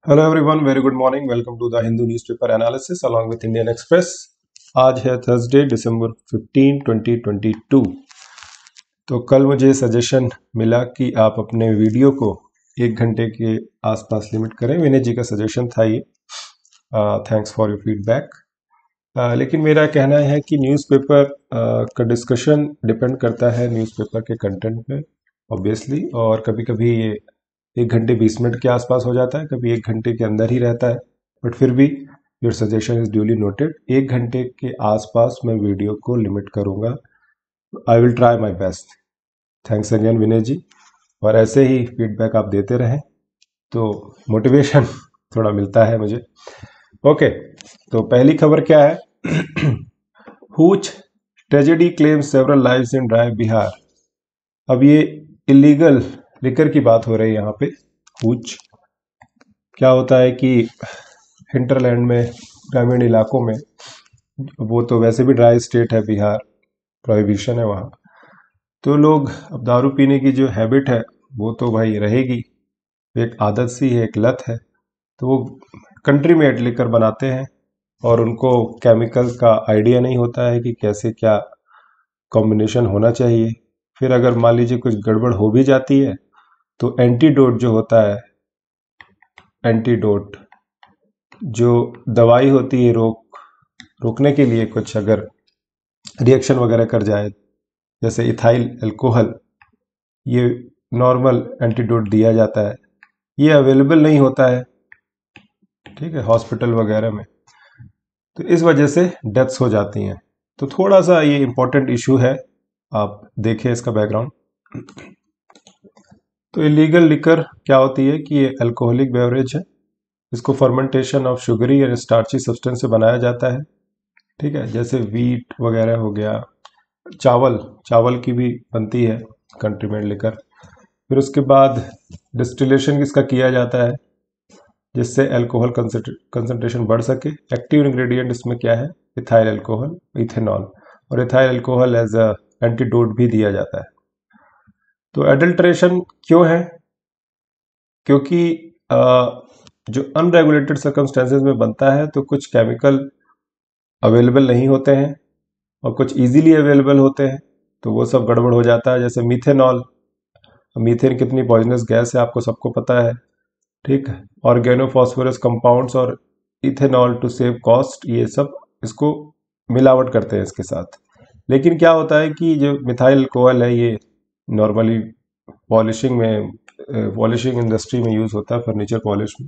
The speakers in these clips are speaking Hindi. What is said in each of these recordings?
Hello everyone, very good morning. Welcome to the Hindu newspaper analysis along with Indian Express. आज है थर्सडे, दिसंबर 15, 2022। तो कल मुझे सजेशन मिला कि आप अपने वीडियो को 1 घंटे के आसपास लिमिट करें। विनय जी का सजेशन था ये। Thanks for your feedback. लेकिन मेरा कहना है कि न्यूज़पेपर का डिस्कशन डिपेंड करता है न्यूज़पेपर के कंटेंट पे ऑब्वियसली, और कभी कभी ये 1 घंटे 20 मिनट के आसपास हो जाता है, कभी 1 घंटे के अंदर ही रहता है। बट फिर भी your suggestion is duly noted. 1 घंटे के आसपास मैं वीडियो को लिमिट करूंगा। I will try my best. Thanks again Vinay ji, और ऐसे ही फीडबैक आप देते रहें तो मोटिवेशन थोड़ा मिलता है मुझे। ओके, तो पहली खबर क्या है? हुच tragedy claim several lives in dry Bihar. अब ये इलीगल लिकर की बात हो रही है यहाँ पे। हुच क्या होता है कि हिंटरलैंड में, ग्रामीण इलाकों में, वो तो वैसे भी ड्राई स्टेट है बिहार, प्रोहिबिशन है वहाँ, तो लोग अब दारू पीने की जो हैबिट है वो तो भाई रहेगी, एक आदत सी है, एक लत है। तो वो कंट्री मेड लिकर बनाते हैं और उनको केमिकल का आइडिया नहीं होता है कि कैसे क्या कॉम्बिनेशन होना चाहिए। फिर अगर मान लीजिए कुछ गड़बड़ हो भी जाती है तो एंटीडोट जो होता है, एंटीडोट जो दवाई होती है रोकने के लिए, कुछ अगर रिएक्शन वगैरह कर जाए, जैसे इथाइल अल्कोहल, ये नॉर्मल एंटीडोट दिया जाता है। ये अवेलेबल नहीं होता है, ठीक है, हॉस्पिटल वगैरह में, तो इस वजह से डेथ्स हो जाती हैं। तो थोड़ा सा ये इंपॉर्टेंट इशू है, आप देखें इसका बैकग्राउंड। तो इलीगल लिकर क्या होती है कि ये अल्कोहलिक बेवरेज है, इसको फर्मेंटेशन ऑफ शुगरी या स्टार्ची सब्सटेंस से बनाया जाता है, ठीक है। जैसे वीट वगैरह हो गया, चावल चावल की भी बनती है कंट्री मेड लिकर। फिर उसके बाद डिस्टिलेशन किसका किया जाता है जिससे अल्कोहल कंसंट्रेशन बढ़ सके। एक्टिव इंग्रेडिएंट इसमें क्या है? इथाइल अल्कोहल, इथेनॉल, और ethyl alcohol as a antidote भी दिया जाता है। तो एडल्ट्रेशन क्यों है? क्योंकि जो अनरेगुलेटेड सर्कमस्टेंसेज में बनता है तो कुछ केमिकल अवेलेबल नहीं होते हैं और कुछ इजीली अवेलेबल होते हैं, तो वो सब गड़बड़ हो जाता है। जैसे मीथेनॉल, मीथेन कितनी पॉइजनस गैस है आपको सबको पता है, ठीक है। ऑर्गेनोफॉस्फोरस कंपाउंड्स और इथेनॉल टू सेव कॉस्ट, ये सब इसको मिलावट करते हैं इसके साथ। लेकिन क्या होता है कि जो मिथाइल अल्कोहल है ये नॉर्मली पॉलिशिंग इंडस्ट्री में यूज होता है, फर्नीचर पॉलिश में।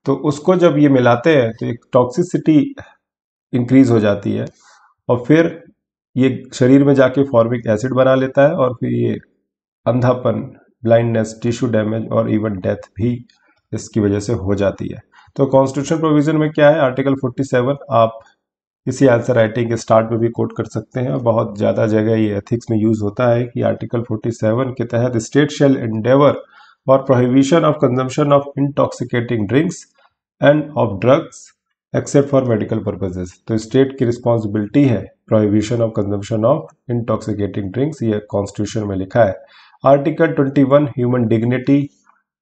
तो उसको जब ये मिलाते हैं तो एक टॉक्सिसिटी इंक्रीज हो जाती है और फिर ये शरीर में जाके फॉर्मिक एसिड बना लेता है और फिर ये अंधापन, ब्लाइंडनेस, टिश्यू डैमेज और इवन डेथ भी इसकी वजह से हो जाती है। तो कॉन्स्टिट्यूशन प्रोविजन में क्या है? आर्टिकल 47 आप किसी आंसर राइटिंग के स्टार्ट में भी कोट कर सकते हैं और बहुत ज़्यादा जगह ये एथिक्स में यूज होता है कि आर्टिकल 47 के तहत state shall endeavour for prohibition of consumption of intoxicating drinks and of drugs except for medical purposes. तो स्टेट की रिस्पॉन्सिबिलिटी है prohibition of consumption of intoxicating drinks, ये कॉन्स्टिट्यूशन में लिखा है। Article 21 human dignity,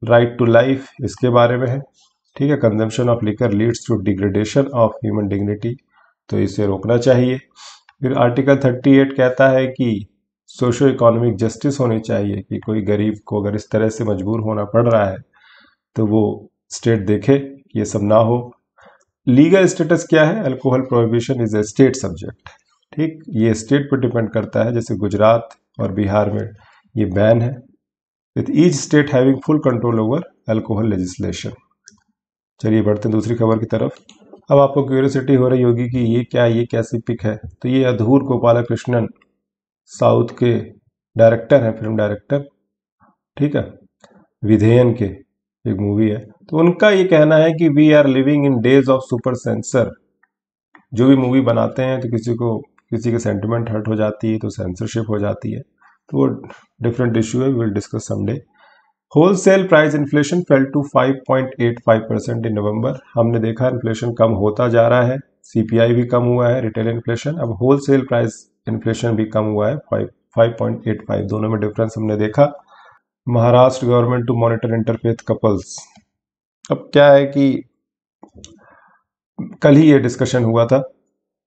right to life, इसके बारे में है, ठीक है। Consumption of liquor leads to degradation of human dignity, तो इसे रोकना चाहिए। फिर आर्टिकल 38 कहता है कि सोशो इकोनॉमिक जस्टिस होनी चाहिए, कि कोई गरीब को अगर इस तरह से मजबूर होना पड़ रहा है तो वो स्टेट देखे कि ये सब ना हो। लीगल स्टेटस क्या है? Alcohol prohibition is a state subject, ठीक, ये स्टेट पर डिपेंड करता है। जैसे गुजरात और बिहार में ये बैन है, with each state having full control over alcohol legislation. चलिए बढ़ते हैं दूसरी खबर की तरफ। अब आपको क्यूरियोसिटी हो रही होगी कि ये कैसी पिक है। तो ये अधूर गोपालकृष्णन, साउथ के डायरेक्टर हैं, फिल्म डायरेक्टर, ठीक है, विधेयन के एक मूवी है। तो उनका ये कहना है कि we are living in days of super censor. जो भी मूवी बनाते हैं तो किसी के सेंटिमेंट हर्ट हो जाती है तो सेंसरशिप हो जाती है, तो वो डिफरेंट इशू है, will discuss someday. Wholesale price inflation fell to 5.85% in November. हमने देखा इन्फ्लेशन कम होता जा रहा है, सीपीआई भी कम हुआ है, रिटेल इन्फ्लेशन, अब होलसेल प्राइस इन्फ्लेशन भी कम हुआ है, 5.85, दोनों में डिफरेंस हमने देखा। Maharashtra government to monitor interfaith couples, अब क्या है कि कल ही ये डिस्कशन हुआ था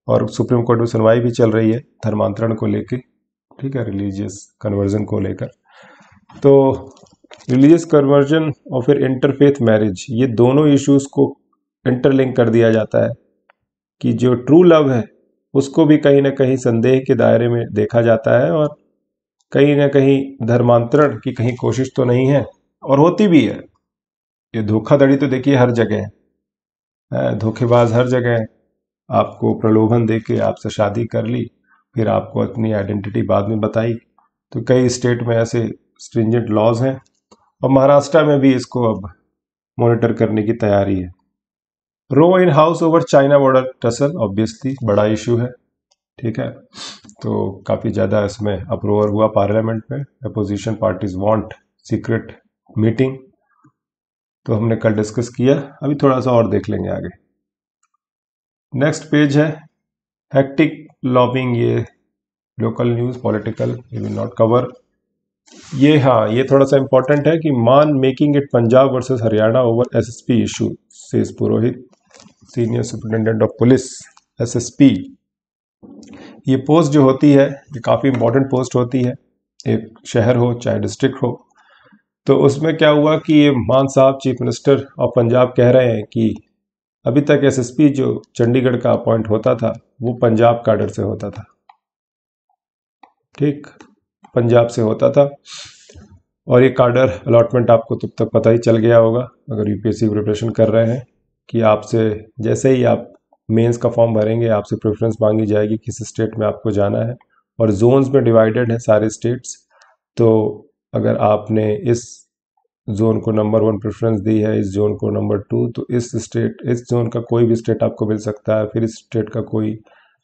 और सुप्रीम कोर्ट में सुनवाई भी चल रही है धर्मांतरण को लेके, ठीक है, रिलीजियस कन्वर्जन को लेकर। तो रिलीजियस कन्वर्जन और फिर इंटरफेथ मैरिज, ये दोनों इश्यूज को इंटरलिंक कर दिया जाता है कि जो ट्रू लव है उसको भी कहीं ना कहीं संदेह के दायरे में देखा जाता है, और कहीं ना कहीं धर्मांतरण की कहीं कोशिश तो नहीं है, और होती भी है। ये धोखाधड़ी तो देखिए हर जगह है, धोखेबाज हर जगह है। आपको प्रलोभन देके आपसे शादी कर ली, फिर आपको अपनी आइडेंटिटी बाद में बताई। तो कई स्टेट में ऐसे स्ट्रिंजेंट लॉज हैं, और महाराष्ट्र में भी इसको अब मॉनिटर करने की तैयारी है। Row in house over China border tussle obviously बड़ा इशू है, ठीक है। तो काफ़ी ज़्यादा इसमें अप्रूवर हुआ पार्लियामेंट में। Opposition parties want secret meeting, तो हमने कल डिस्कस किया, अभी थोड़ा सा और देख लेंगे आगे। नेक्स्ट पेज है हेक्टिक लॉबिंग, ये लोकल न्यूज़ पॉलिटिकल, ये विल नॉट कवर। ये हाँ, ये थोड़ा सा इंपॉर्टेंट है कि मान making it Punjab versus Haryana over SSP issue, says Purohit, senior superintendent of police SSP. ये पोस्ट जो होती है ये काफ़ी इंपॉर्टेंट पोस्ट होती है, एक शहर हो चाहे डिस्ट्रिक्ट हो। तो उसमें क्या हुआ कि ये मान साहब चीफ मिनिस्टर ऑफ पंजाब कह रहे हैं कि अभी तक एसएसपी जो चंडीगढ़ का अपॉइंट होता था वो पंजाब कैडर से होता था, ठीक, पंजाब से होता था। और ये कैडर अलॉटमेंट आपको तब तक पता ही चल गया होगा अगर यूपीएससी प्रिपरेशन कर रहे हैं कि आपसे जैसे ही आप मेंस का फॉर्म भरेंगे आपसे प्रेफरेंस मांगी जाएगी किस स्टेट में आपको जाना है, और जोन्स में डिवाइडेड है सारे स्टेट्स। तो अगर आपने इस जोन को नंबर 1 प्रेफरेंस दी है, इस जोन को नंबर 2, तो इस जोन का कोई भी स्टेट आपको मिल सकता है, फिर इस स्टेट का कोई,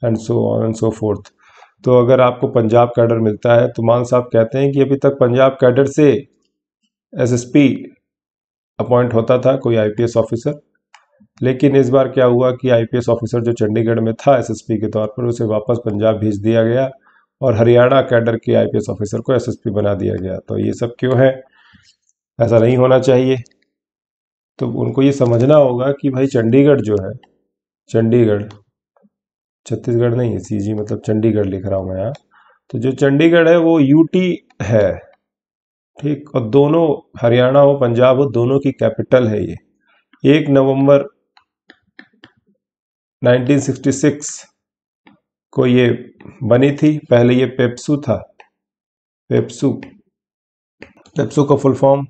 and so on and so fourth. तो अगर आपको पंजाब कैडर मिलता है तो मान साहब कहते हैं कि अभी तक पंजाब कैडर से एसएसपी अपॉइंट होता था कोई आईपीएस ऑफिसर, लेकिन इस बार क्या हुआ कि आईपीएस ऑफिसर जो चंडीगढ़ में था एसएसपी के तौर पर उसे वापस पंजाब भेज दिया गया, और हरियाणा कैडर के आईपीएस ऑफिसर को एसएसपी बना दिया गया। तो ये सब क्यों है? ऐसा नहीं होना चाहिए। तो उनको ये समझना होगा कि भाई चंडीगढ़ जो है, चंडीगढ़ छत्तीसगढ़ नहीं है, सीजी मतलब चंडीगढ़ लिख रहा हूँ मैं यहाँ। तो जो चंडीगढ़ है वो यूटी है, ठीक, और दोनों हरियाणा हो पंजाब हो दोनों की कैपिटल है ये। 1 नवंबर 1966 को ये बनी थी, पहले ये पेप्सू था, पेप्सू, पेप्सू का full form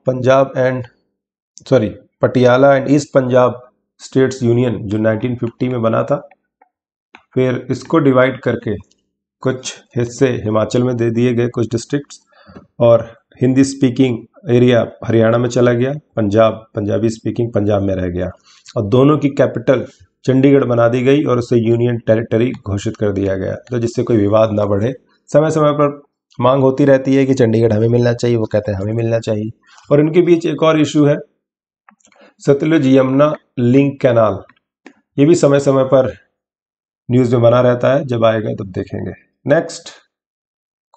Patiala and east Punjab states union, जो 1950 में बना था। फिर इसको डिवाइड करके कुछ हिस्से हिमाचल में दे दिए गए, कुछ डिस्ट्रिक्ट्स, और हिंदी स्पीकिंग एरिया हरियाणा में चला गया, पंजाबी स्पीकिंग पंजाब में रह गया, और दोनों की कैपिटल चंडीगढ़ बना दी गई और उसे यूनियन टेरिटरी घोषित कर दिया गया, तो जिससे कोई विवाद ना बढ़े। समय समय पर मांग होती रहती है कि चंडीगढ़ हमें मिलना चाहिए, वो कहते हैं हमें मिलना चाहिए। और इनके बीच एक और इशू है सतलुज यमुना लिंक कैनाल, ये भी समय समय पर न्यूज़ में बना रहता है, जब आएगा तब देखेंगे। नेक्स्ट,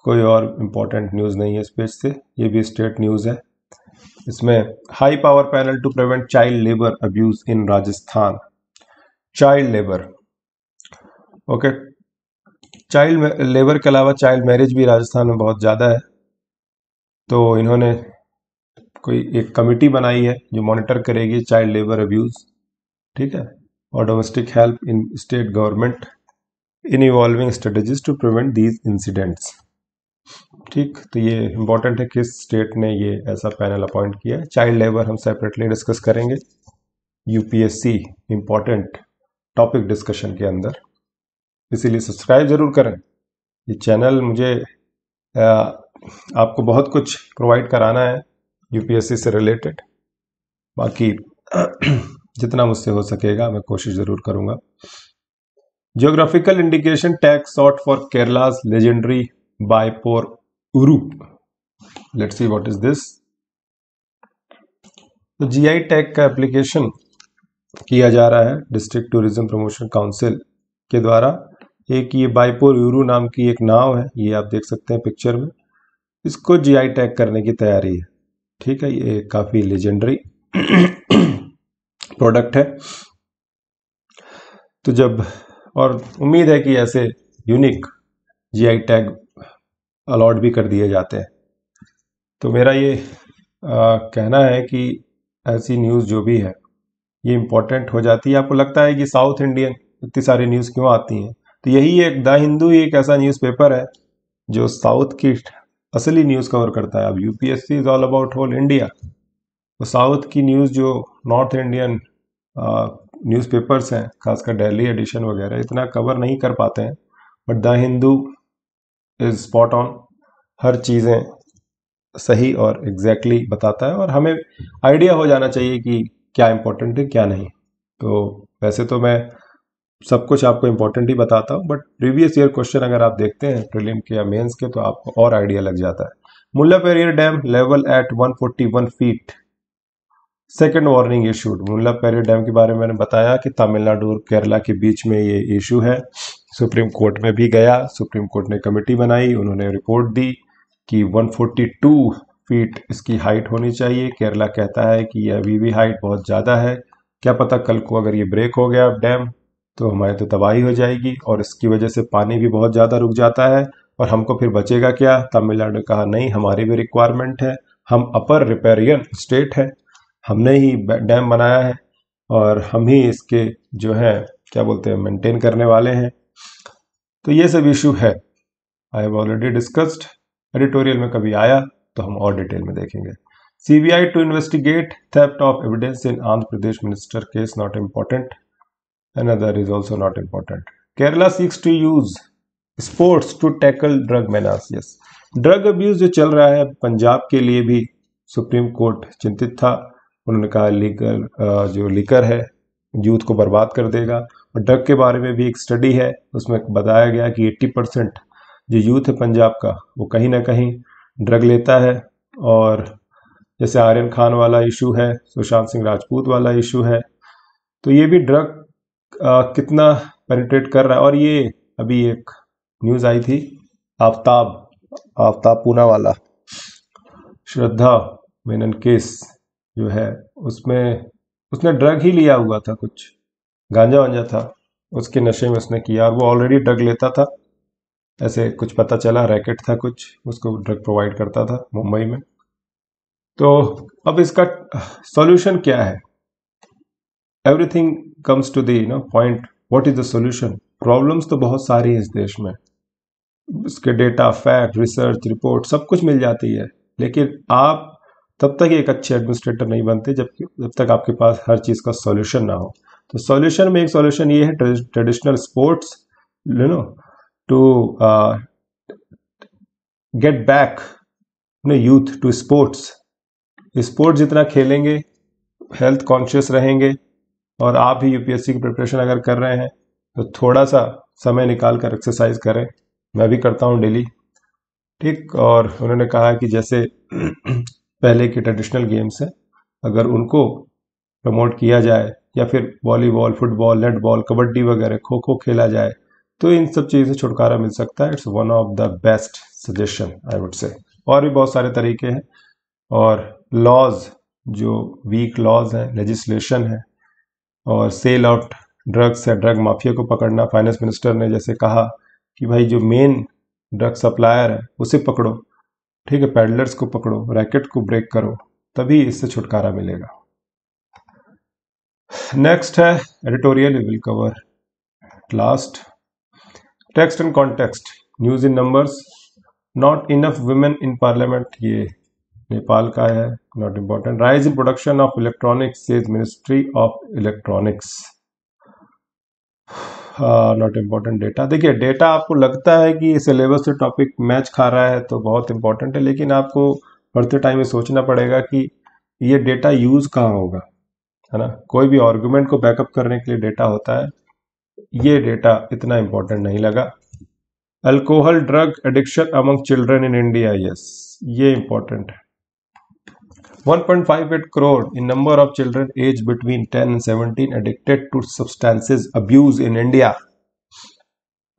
कोई और इम्पोर्टेंट न्यूज़ नहीं है इस पेज से, ये भी स्टेट न्यूज़ है। इसमें high power panel to prevent child labour abuse in Rajasthan, child labour, okay, child labour के अलावा चाइल्ड मैरिज भी राजस्थान में बहुत ज़्यादा है। तो इन्होंने कोई एक कमेटी बनाई है जो मॉनिटर करेगी चाइल्ड लेबर अब्यूज, ठीक है, और domestic help in state government in evolving strategies to prevent these incidents, ठीक। तो ये इंपॉर्टेंट है किस स्टेट ने ये ऐसा पैनल अपॉइंट किया है। चाइल्ड लेबर हम सेपरेटली डिस्कस करेंगे यूपीएससी इंपॉर्टेंट टॉपिक डिस्कशन के अंदर, इसीलिए सब्सक्राइब जरूर करें। ये चैनल मुझे आपको बहुत कुछ प्रोवाइड कराना है यूपीएससी से रिलेटेड, बाकी जितना मुझसे हो सकेगा मैं कोशिश जरूर करूंगा। Geographical indication tag sought for Kerala's legendary Beypore uru, let's see what is this. तो जीआई टैग का एप्लीकेशन किया जा रहा है डिस्ट्रिक्ट टूरिज्म प्रमोशन काउंसिल के द्वारा। एक ये बायपोर उरू नाम की एक नाव है, ये आप देख सकते हैं पिक्चर में, इसको जीआई टैग करने की तैयारी है, ठीक है। ये काफ़ी लेजेंडरी प्रोडक्ट है। तो जब, और उम्मीद है कि ऐसे यूनिक जीआई टैग अलॉट भी कर दिए जाते हैं। तो मेरा ये कहना है कि ऐसी न्यूज़ जो भी है ये इम्पोर्टेंट हो जाती है। आपको लगता है कि साउथ इंडियन इतनी सारी न्यूज़ क्यों आती हैं, तो यही एक द हिंदू ही एक ऐसा न्यूज़पेपर है जो साउथ की असली न्यूज़ कवर करता है। अब UPSC is all about whole India, तो साउथ की न्यूज़ जो नॉर्थ इंडियन न्यूज़पेपर्स हैं, खासकर दिल्ली एडिशन वगैरह, इतना कवर नहीं कर पाते हैं। But the Hindu is spot on, हर चीज़ें सही और एग्जैक्टली बताता है, और हमें आइडिया हो जाना चाहिए कि क्या इंपॉर्टेंट है क्या नहीं। तो वैसे तो मैं सब कुछ आपको इंपॉर्टेंट ही बताता हूँ, बट प्रीवियस ईयर क्वेश्चन अगर आप देखते हैं प्रीलिम के या मेंस के, तो आपको और आइडिया लग जाता है। Mulla Periyar dam level at 141 feet, second warning issued. Mulla Periyar dam के बारे में मैंने बताया कि तमिलनाडु और केरला के बीच में ये इशू है। सुप्रीम कोर्ट में भी गया, सुप्रीम कोर्ट ने कमेटी बनाई, उन्होंने रिपोर्ट दी कि 142 फीट इसकी हाइट होनी चाहिए। केरला कहता है कि ये अभी भी हाइट बहुत ज़्यादा है, क्या पता कल को अगर ये ब्रेक हो गया डैम तो हमारी तो तबाही हो जाएगी, और इसकी वजह से पानी भी बहुत ज़्यादा रुक जाता है और हमको फिर बचेगा क्या। तमिलनाडु ने कहा नहीं, हमारी भी रिक्वायरमेंट है, हम अपर रिपेरियन स्टेट है, हमने ही डैम बनाया है और हम ही इसके जो है क्या बोलते हैं मेंटेन करने वाले हैं। तो ये सब इशू है, I have already discussed. Editorial में कभी आया तो हम और डिटेल में देखेंगे। CBI to investigate theft of evidence in Andhra Pradesh minister case, not important. Another is also not important. Kerala seeks to use sports to tackle drug menace. Yes, drug abuse जो चल रहा है पंजाब के लिए भी सुप्रीम कोर्ट चिंतित था। उन्होंने कहा लीगल जो लिकर है यूथ को बर्बाद कर देगा। और ड्रग के बारे में भी एक स्टडी है, उसमें बताया गया कि 80% जो यूथ है पंजाब का वो कहीं ना कहीं ड्रग लेता है। और जैसे आर्यन खान वाला इशू है, सुशांत सिंह राजपूत वाला इशू है, तो ये भी ड्रग कितना पेनिट्रेट कर रहा है। और ये अभी एक न्यूज़ आई थी, आफ्ताब पूना वाला श्रद्धा मेनन केस जो है, उसमें उसने ड्रग ही लिया हुआ था, कुछ गांजा वांजा था उसके नशे में उसने किया, और वो ऑलरेडी ड्रग लेता था, ऐसे कुछ पता चला, रैकेट था कुछ, उसको ड्रग प्रोवाइड करता था मुंबई में। तो अब इसका सॉल्यूशन क्या है? Everything comes to the point, what is the solution? Problems तो बहुत सारी है इस देश में, उसके डेटा, फैक्ट, रिसर्च, रिपोर्ट सब कुछ मिल जाती है, लेकिन आप तब तक एक अच्छे एडमिनिस्ट्रेटर नहीं बनते जब तक आपके पास हर चीज़ का सॉल्यूशन ना हो। तो सॉल्यूशन में एक सॉल्यूशन ये है, traditional sports to get back youth to sports. Sports जितना खेलेंगे हेल्थ कॉन्शियस रहेंगे, और आप भी यूपीएससी की प्रिपरेशन अगर कर रहे हैं तो थोड़ा सा समय निकाल कर एक्सरसाइज करें, मैं भी करता हूँ डेली, ठीक। और उन्होंने कहा कि जैसे पहले के ट्रेडिशनल गेम्स हैं, अगर उनको प्रमोट किया जाए, या फिर वॉलीबॉल, फुटबॉल, नेटबॉल, कबड्डी वगैरह, खो खो खेला जाए, तो इन सब चीज़ों से छुटकारा मिल सकता है। It's one of the best suggestion I would say. और भी बहुत सारे तरीके हैं, और लॉज जो वीक लॉज हैं, लेजिस्लेशन है, और सेल आउट ड्रग्स है, ड्रग माफिया को पकड़ना। फाइनेंस मिनिस्टर ने जैसे कहा कि भाई जो मेन ड्रग सप्लायर है उसे पकड़ो, ठीक है, पैडलर्स को पकड़ो, रैकेट को ब्रेक करो, तभी इससे छुटकारा मिलेगा। नेक्स्ट है editorial, will cover last. Text and context, news in numbers, not enough women in parliament, ये नेपाल का है, not important. Rise in production of electronics says ministry of electronics, not important. Data, देखिए डेटा आपको लगता है कि सिलेबस से टॉपिक मैच खा रहा है तो बहुत इंपॉर्टेंट है, लेकिन आपको पढ़ते टाइम में सोचना पड़ेगा कि ये डेटा यूज कहाँ होगा, है ना। कोई भी आर्गुमेंट को बैकअप करने के लिए डेटा होता है, ये डेटा इतना इंपॉर्टेंट नहीं लगा। Alcohol drug addiction among children in India, yes ये इंपॉर्टेंट है। 1.58 crore in number of children aged between 10 and 17 addicted to substances abuse in India.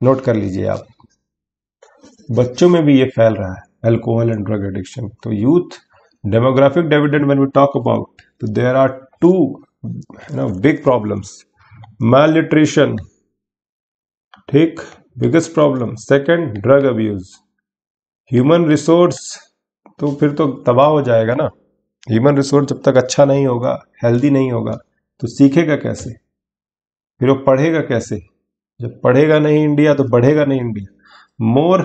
Note कर लीजिए आप, बच्चों में भी ये फैल रहा है अल्कोहल एंड ड्रग एडिक्शन। तो youth demographic dividend when we talk about, तो there are two big problems, malnutrition, ठीक, biggest problem. Second, drug abuse. Human resource तो फिर तो तबाह हो जाएगा ना। ह्यूमन रिसोर्स जब तक अच्छा नहीं होगा, हेल्दी नहीं होगा, तो सीखेगा कैसे, फिर वो पढ़ेगा कैसे। जब पढ़ेगा नहीं इंडिया तो बढ़ेगा नहीं India. More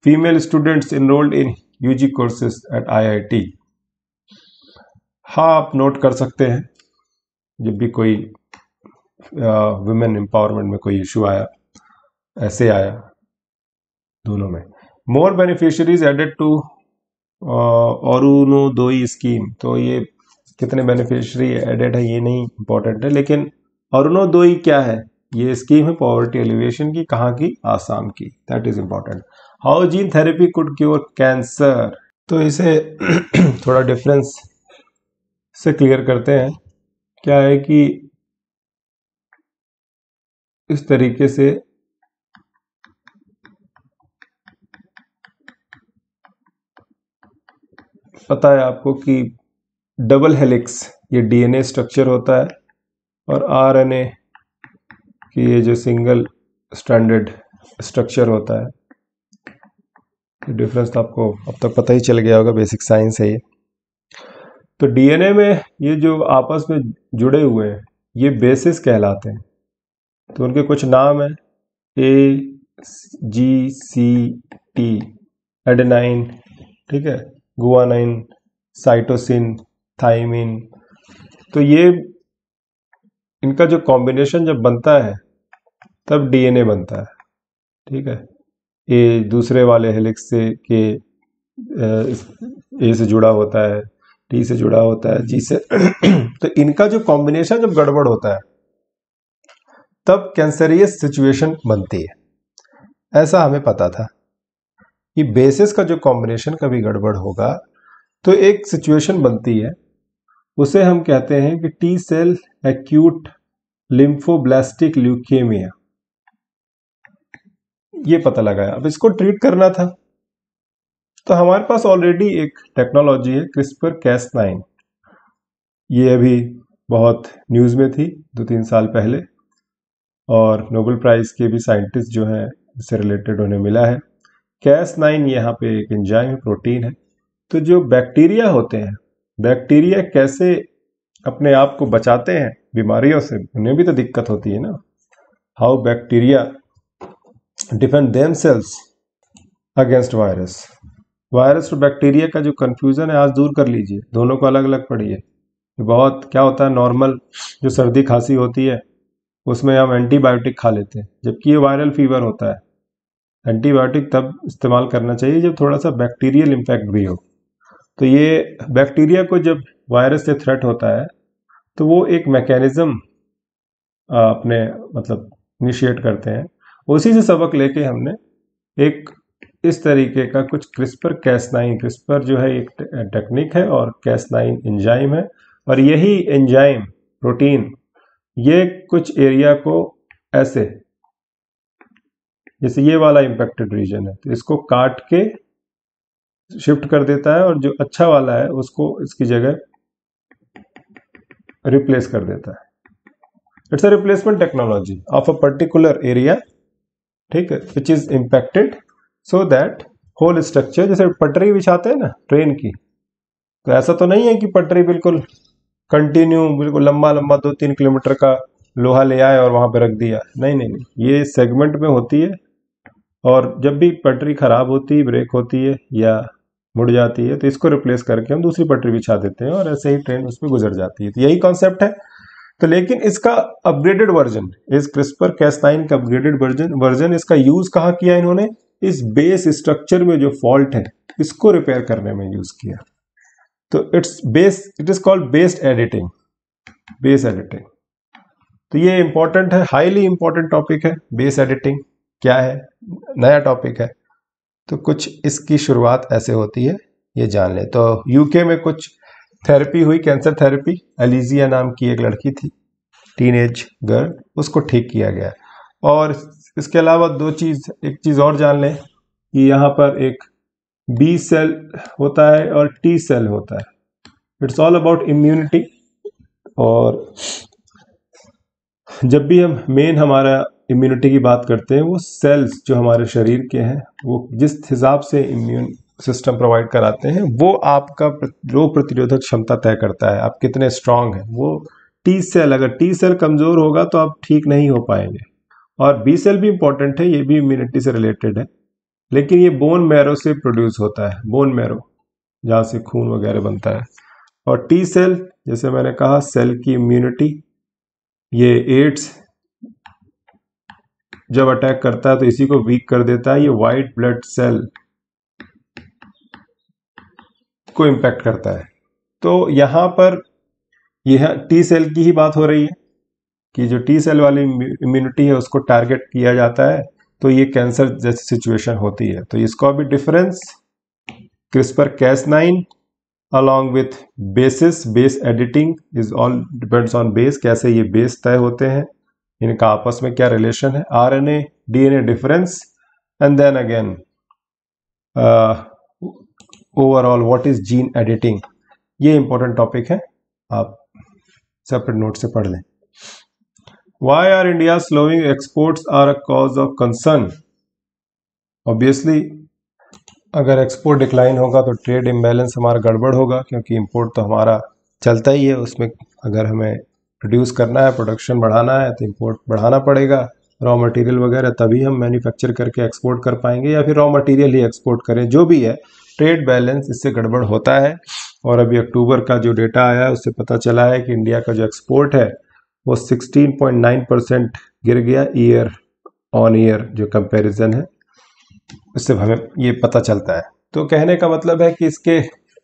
female students enrolled in UG courses at IIT. हाँ, आप नोट कर सकते हैं जब भी कोई वुमेन एम्पावरमेंट में कोई इशू आया, ऐसे आया दोनों में। मोर beneficiaries added to Arunoday scheme. तो ये कितने बेनिफिशियरी एडेड है ये नहीं इंपॉर्टेंट है, लेकिन अरुणोदय क्या है, ये स्कीम है पॉवर्टी एलिवेशन की। कहाँ की? आसाम की। That is important. How gene therapy could cure cancer. तो इसे थोड़ा डिफरेंस से क्लियर करते हैं। क्या है कि इस तरीके से पता है आपको कि डबल हेलिक्स ये डीएनए स्ट्रक्चर होता है, और आरएनए की ये जो सिंगल स्ट्रैंडेड स्ट्रक्चर होता है। डिफरेंस तो आपको अब तक पता ही चल गया होगा, बेसिक साइंस है ये। तो डीएनए में ये जो आपस में जुड़े हुए हैं ये बेसिस कहलाते हैं। तो उनके कुछ नाम है, ए जी सी टी, एडेनाइन, ठीक है, गुआनाइन, साइटोसिन, थाइमिन। तो ये इनका जो कॉम्बिनेशन जब बनता है तब डीएनए बनता है, ठीक है। ए दूसरे वाले हेलिक्स से के ए से जुड़ा होता है, टी से जुड़ा होता है, जी से तो इनका जो कॉम्बिनेशन जब गड़बड़ होता है तब कैंसरियस सिचुएशन बनती है। ऐसा हमें पता था कि बेसिस का जो कॉम्बिनेशन कभी गड़बड़ होगा तो एक सिचुएशन बनती है, उसे हम कहते हैं कि T cell acute lymphoblastic leukaemia. ये पता लगाया, अब इसको ट्रीट करना था। तो हमारे पास ऑलरेडी एक टेक्नोलॉजी है, क्रिस्पर कैस9। ये अभी बहुत न्यूज़ में थी 2-3 साल पहले, और नोबेल प्राइज के भी साइंटिस्ट जो हैं इससे रिलेटेड उन्हें मिला है। कैस9 यहाँ पे एक एंजाइम है, प्रोटीन है। तो जो बैक्टीरिया होते हैं, बैक्टीरिया कैसे अपने आप को बचाते हैं बीमारियों से, उन्हें भी तो दिक्कत होती है ना। How bacteria defend themselves against virus. Virus और बैक्टीरिया का जो कंफ्यूजन है आज दूर कर लीजिए, दोनों को अलग अलग पढ़िए। बहुत क्या होता है, नॉर्मल जो सर्दी खांसी होती है उसमें हम एंटीबायोटिक खा लेते हैं, जबकि ये वायरल फीवर होता है। एंटीबायोटिक तब इस्तेमाल करना चाहिए जब थोड़ा सा बैक्टीरियल इम्पैक्ट भी हो। तो ये बैक्टीरिया को जब वायरस से थ्रेट होता है तो वो एक मैकेनिज्म अपने मतलब इनिशिएट करते हैं। उसी से सबक लेके हमने एक इस तरीके का कुछ क्रिस्पर कैस9, क्रिस्पर जो है एक टेक्निक है और कैस9 एंजाइम है, और यही एंजाइम प्रोटीन ये कुछ एरिया को ऐसे, जैसे ये वाला इम्पैक्टेड रीजन है तो इसको काट के शिफ्ट कर देता है, और जो अच्छा वाला है उसको इसकी जगह रिप्लेस कर देता है। It's a replacement technology of a particular area, ठीक है, which is impacted, so that whole structure, जैसे पटरी बिछाते हैं ना ट्रेन की, तो ऐसा तो नहीं है कि पटरी बिल्कुल कंटिन्यू बिल्कुल लंबा लंबा 2-3 किलोमीटर का लोहा ले आए और वहां पे रख दिया। नहीं नहीं नहीं, ये सेगमेंट में होती है, और जब भी पटरी खराब होती है, ब्रेक होती है या मुड़ जाती है, तो इसको रिप्लेस करके हम दूसरी पटरी बिछा देते हैं और ऐसे ही ट्रेन उस पर गुजर जाती है। तो यही कॉन्सेप्ट है। तो लेकिन इसका अपग्रेडेड वर्जन, इस क्रिस्पर कैस9 का अपग्रेडेड वर्जन इसका यूज कहाँ किया इन्होंने? इस बेस स्ट्रक्चर में जो फॉल्ट है इसको रिपेयर करने में यूज किया। तो it is called based editing, base editing. तो ये इंपॉर्टेंट है, हाईली इंपॉर्टेंट टॉपिक है। बेस एडिटिंग क्या है, नया टॉपिक है, तो कुछ इसकी शुरुआत ऐसे होती है, ये जान ले। तो यूके में कुछ थेरेपी हुई, कैंसर थेरेपी। एलिजिया नाम की एक लड़की थी, टीनेज गर्ल, उसको ठीक किया गया। और इसके अलावा एक चीज और जान लें कि यहाँ पर एक बी सेल होता है और टी सेल होता है। It's all about immunity. और जब भी हम मेन हमारा इम्यूनिटी की बात करते हैं, वो सेल्स जो हमारे शरीर के हैं वो जिस हिसाब से इम्यून सिस्टम प्रोवाइड कराते हैं वो आपका रोग प्रतिरोधक क्षमता तय करता है, आप कितने स्ट्रांग हैं। वो टी सेल, अगर टी सेल कमजोर होगा तो आप ठीक नहीं हो पाएंगे। और बी सेल भी इंपॉर्टेंट है, ये भी इम्यूनिटी से रिलेटेड है, लेकिन ये बोन मैरो से प्रोड्यूस होता है, बोन मैरो जहाँ से खून वगैरह बनता है। और टी सेल, जैसे मैंने कहा, सेल की इम्यूनिटी, ये एड्स जब अटैक करता है तो इसी को वीक कर देता है। ये वाइट ब्लड सेल को इम्पैक्ट करता है। तो यहाँ पर यह टी सेल की ही बात हो रही है कि जो टी सेल वाली इम्यूनिटी है उसको टारगेट किया जाता है, तो ये कैंसर जैसी सिचुएशन होती है। तो इसका भी difference CRISPR-Cas9 along with bases, base editing is all depends on base, कैसे ये बेस तय होते हैं, इनका आपस में क्या रिलेशन है, RNA DNA difference, and then again overall what is gene editing. ये इंपॉर्टेंट टॉपिक है, आप सेपरेट नोट से पढ़ लें। Why are India slowing exports are a cause of concern? Obviously, अगर एक्सपोर्ट डिक्लाइन होगा तो ट्रेड इम्बैलेंस हमारा गड़बड़ होगा, क्योंकि इंपोर्ट तो हमारा चलता ही है। उसमें अगर हमें प्रोड्यूस करना है, प्रोडक्शन बढ़ाना है, तो इंपोर्ट बढ़ाना पड़ेगा, रॉ मटेरियल वगैरह, तभी हम मैन्युफैक्चर करके एक्सपोर्ट कर पाएंगे, या फिर रॉ मटेरियल ही एक्सपोर्ट करें। जो भी है, ट्रेड बैलेंस इससे गड़बड़ होता है। और अभी अक्टूबर का जो डेटा आया है उससे पता चला है कि इंडिया का जो एक्सपोर्ट है वो 16.9% गिर गया ईयर ऑन ईयर, जो कंपैरिजन है उससे हमें ये पता चलता है। तो कहने का मतलब है कि इसके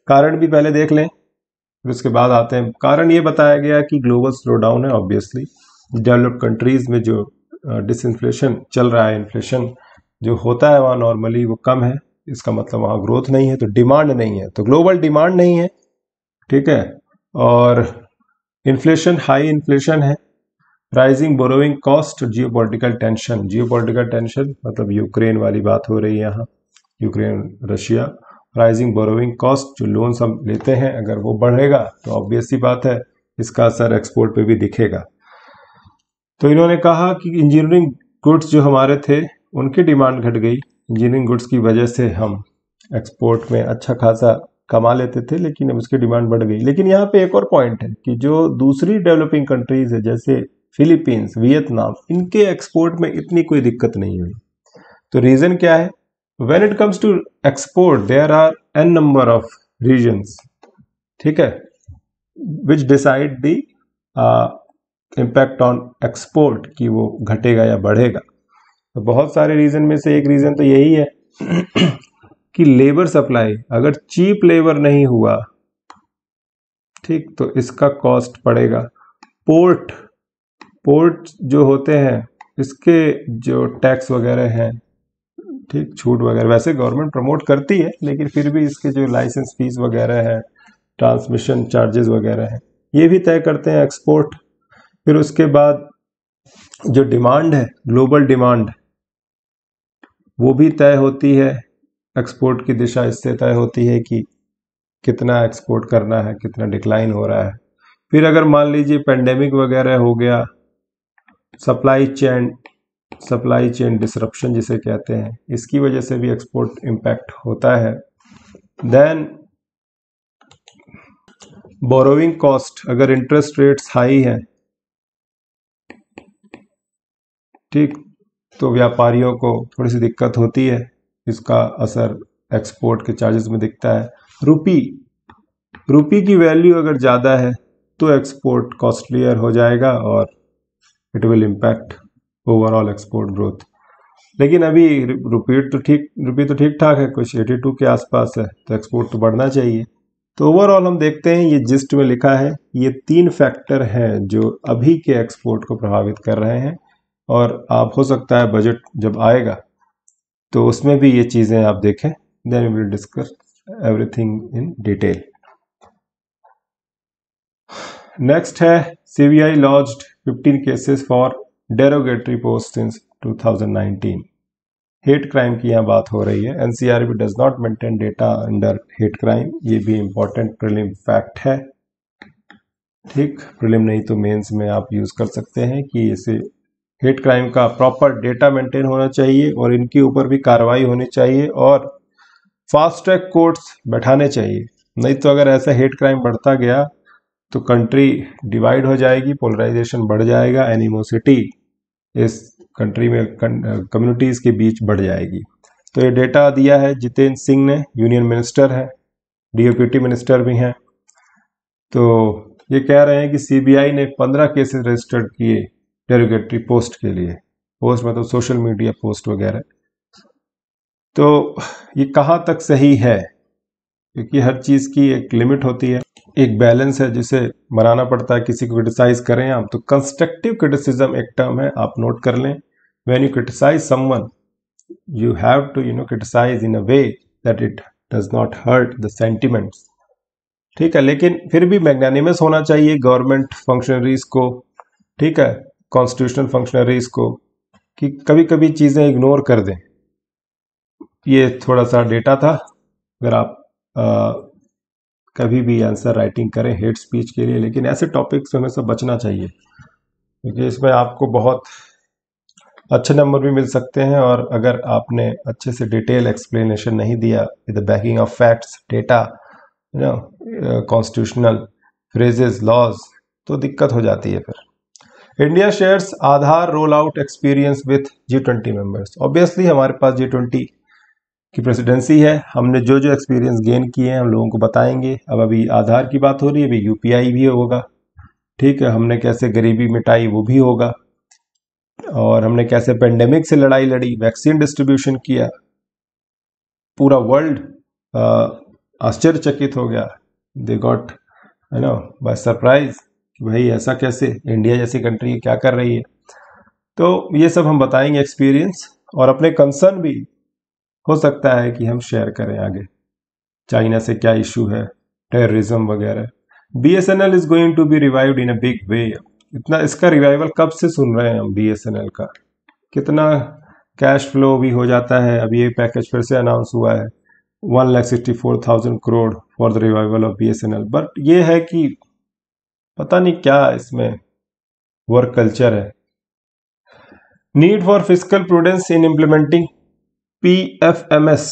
कारण भी पहले देख लें, फिर उसके बाद आते हैं। कारण ये बताया गया कि ग्लोबल स्लो डाउन है। ऑब्वियसली डेवलप्ड कंट्रीज में जो डिसइन्फ्लेशन चल रहा है, इन्फ्लेशन जो होता है वहाँ नॉर्मली वो कम है, इसका मतलब वहाँ ग्रोथ नहीं है, तो डिमांड नहीं है, तो ग्लोबल डिमांड नहीं है, ठीक है। और इन्फ्लेशन, हाई इन्फ्लेशन है, rising borrowing cost, geopolitical tension. Geopolitical tension मतलब यूक्रेन वाली बात हो रही है यहाँ, Ukraine Russia. Rising borrowing cost, जो लोन्स हम लेते हैं अगर वो बढ़ेगा तो ऑब्वियस सी बात है इसका असर एक्सपोर्ट पे भी दिखेगा। तो इन्होंने कहा कि इंजीनियरिंग गुड्स जो हमारे थे उनकी डिमांड घट गई। इंजीनियरिंग गुड्स की वजह से हम एक्सपोर्ट में अच्छा खासा कमा लेते थे, लेकिन अब उसकी डिमांड बढ़ गई। लेकिन यहाँ पे एक और पॉइंट है कि जो दूसरी डेवलपिंग कंट्रीज है जैसे फिलीपींस, वियतनाम, इनके एक्सपोर्ट में इतनी कोई दिक्कत नहीं हुई। तो रीजन क्या है? When it comes to export there are an number of reasons, ठीक है, which decide the impact on export, कि वो घटेगा या बढ़ेगा। तो बहुत सारे रीजन में से एक रीजन तो यही है कि लेबर सप्लाई, अगर चीप लेबर नहीं हुआ, ठीक, तो इसका कॉस्ट पड़ेगा। पोर्ट जो होते हैं इसके जो टैक्स वगैरह हैं, ठीक, छूट वगैरह वैसे गवर्नमेंट प्रमोट करती है, लेकिन फिर भी इसके जो लाइसेंस फीस वगैरह है, ट्रांसमिशन चार्जेस वगैरह हैं, ये भी तय करते हैं एक्सपोर्ट। फिर उसके बाद जो डिमांड है, ग्लोबल डिमांड, वो भी तय होती है। एक्सपोर्ट की दिशा इससे तय होती है कि कितना एक्सपोर्ट करना है, कितना डिक्लाइन हो रहा है। फिर अगर मान लीजिए पेंडेमिक वगैरह हो गया, सप्लाई चेन डिसरप्शन जिसे कहते हैं, इसकी वजह से भी एक्सपोर्ट इम्पैक्ट होता है। देन बोरोइंग कॉस्ट, अगर इंटरेस्ट रेट्स हाई हैं, ठीक, तो व्यापारियों को थोड़ी सी दिक्कत होती है, इसका असर एक्सपोर्ट के चार्जेस में दिखता है। रुपी की वैल्यू अगर ज़्यादा है तो एक्सपोर्ट कॉस्टलियर हो जाएगा और it will impact overall export growth. लेकिन अभी रुपी तो ठीक ठाक है, कुछ 82 के आसपास है, तो एक्सपोर्ट तो बढ़ना चाहिए। तो ओवरऑल हम देखते हैं, ये जिस्ट में लिखा है, ये 3 फैक्टर हैं जो अभी के एक्सपोर्ट को प्रभावित कर रहे हैं। और आप हो सकता है बजट जब आएगा तो उसमें भी ये चीज़ें आप देखें, then we will discuss everything in detail. Next है CBI launched 15 cases for derogatory post since 2019। Hate crime की यहाँ बात हो रही है। NCRB does not maintain data under hate crime, ये भी इंपॉर्टेंट प्रीलिम फैक्ट है। ठीक, प्रीलिम नहीं तो मेंस में आप यूज़ कर सकते हैं कि इसे हेट क्राइम का प्रॉपर डेटा मेंटेन होना चाहिए और इनके ऊपर भी कार्रवाई होनी चाहिए और फास्ट ट्रैक कोर्ट्स बैठाने चाहिए। नहीं तो अगर ऐसा हेट क्राइम बढ़ता गया तो कंट्री डिवाइड हो जाएगी, पोलराइजेशन बढ़ जाएगा, एनिमोसिटी इस कंट्री में कम्युनिटीज़ के बीच बढ़ जाएगी। तो ये डेटा दिया है जितेंद्र सिंह ने, यूनियन मिनिस्टर है, डीओपीटी मिनिस्टर भी हैं। तो ये कह रहे हैं कि सीबीआई ने 15 केसेस रजिस्टर्ड किए डेरोगेटरी पोस्ट के लिए, पोस्ट मतलब सोशल मीडिया पोस्ट वगैरह। तो ये कहाँ तक सही है, क्योंकि हर चीज़ की एक लिमिट होती है, एक बैलेंस है जिसे बनाना पड़ता है। किसी को क्रिटिसाइज करें आप तो कंस्ट्रक्टिव क्रिटिसिज्म एक टर्म है, आप नोट कर लें। When you criticise someone you have to criticize in a way that it does not hurt the sentiments, ठीक है। लेकिन फिर भी मैग्नानिमस होना चाहिए गवर्नमेंट फंक्शनरीज को, ठीक है, कॉन्स्टिट्यूशनल फंक्शनरीज को, कि कभी कभी चीज़ें इग्नोर कर दें। ये थोड़ा सा डेटा था। अगर आप कभी भी आंसर राइटिंग करें हेट स्पीच के लिए, लेकिन ऐसे टॉपिक से हमें सब बचना चाहिए, क्योंकि इसमें आपको बहुत अच्छे नंबर भी मिल सकते हैं। और अगर आपने अच्छे से डिटेल एक्सप्लेनेशन नहीं दिया with the backing of facts, data, constitutional phrases, laws, तो दिक्कत हो जाती है फिर। India shares Aadhaar roll out experience with G20 members. Obviously हमारे पास G20 की प्रेसिडेंसी है, हमने जो जो एक्सपीरियंस गेन किए हैं हम लोगों को बताएंगे। अब अभी आधार की बात हो रही है, अभी यूपीआई भी होगा, ठीक है, हमने कैसे गरीबी मिटाई वो भी होगा, और हमने कैसे पेंडेमिक से लड़ाई लड़ी, वैक्सीन डिस्ट्रीब्यूशन किया, पूरा वर्ल्ड आश्चर्यचकित हो गया, दे गॉट बाय सरप्राइज कि भाई ऐसा कैसे, इंडिया जैसी कंट्री क्या कर रही है। तो ये सब हम बताएंगे एक्सपीरियंस, और अपने कंसर्न भी हो सकता है कि हम शेयर करें आगे। चाइना से क्या इशू है, टेररिज्म वगैरह। BSNL is going to be revived in a big way. इतना इसका रिवाइवल कब से सुन रहे हैं हम, BSNL का कितना कैश फ्लो भी हो जाता है। अभी ये पैकेज फिर से अनाउंस हुआ है, 1,64,000 crore for the revival of BSNL। But ये है कि पता नहीं क्या इसमें वर्क कल्चर है। Need for fiscal prudence in implementing PFMS।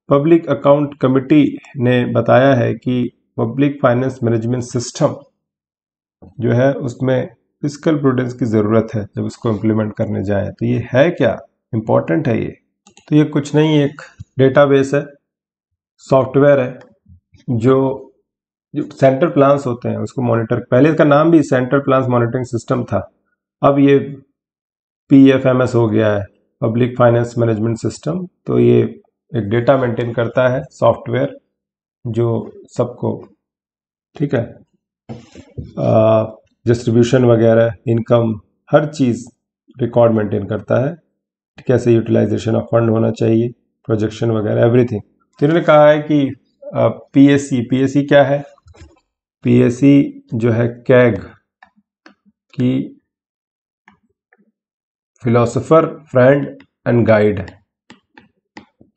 Public account committee ने बताया है कि पब्लिक फाइनेंस मैनेजमेंट सिस्टम जो है उसमें फिस्कल प्रूडेंस की ज़रूरत है जब उसको इम्प्लीमेंट करने जाए। तो ये है क्या, इम्पॉर्टेंट है ये। तो ये कुछ नहीं, एक डेटाबेस है, सॉफ्टवेयर है, जो सेंटर प्लान्स होते हैं उसको मॉनिटर, पहले इसका नाम भी सेंटर प्लान्स मॉनिटरिंग सिस्टम था, अब ये PFMS हो गया है, पब्लिक फाइनेंस मैनेजमेंट सिस्टम। तो ये एक डेटा मेंटेन करता है सॉफ्टवेयर जो सबको, ठीक है, डिस्ट्रीब्यूशन वगैरह, इनकम, हर चीज़ रिकॉर्ड मेंटेन करता है, कैसे यूटिलाइजेशन ऑफ फंड होना चाहिए, प्रोजेक्शन वगैरह, एवरीथिंग। तो इन्होंने कहा है कि PSC क्या है, PSC जो है कैग की फिलोसोफर फ्रेंड एंड गाइड है।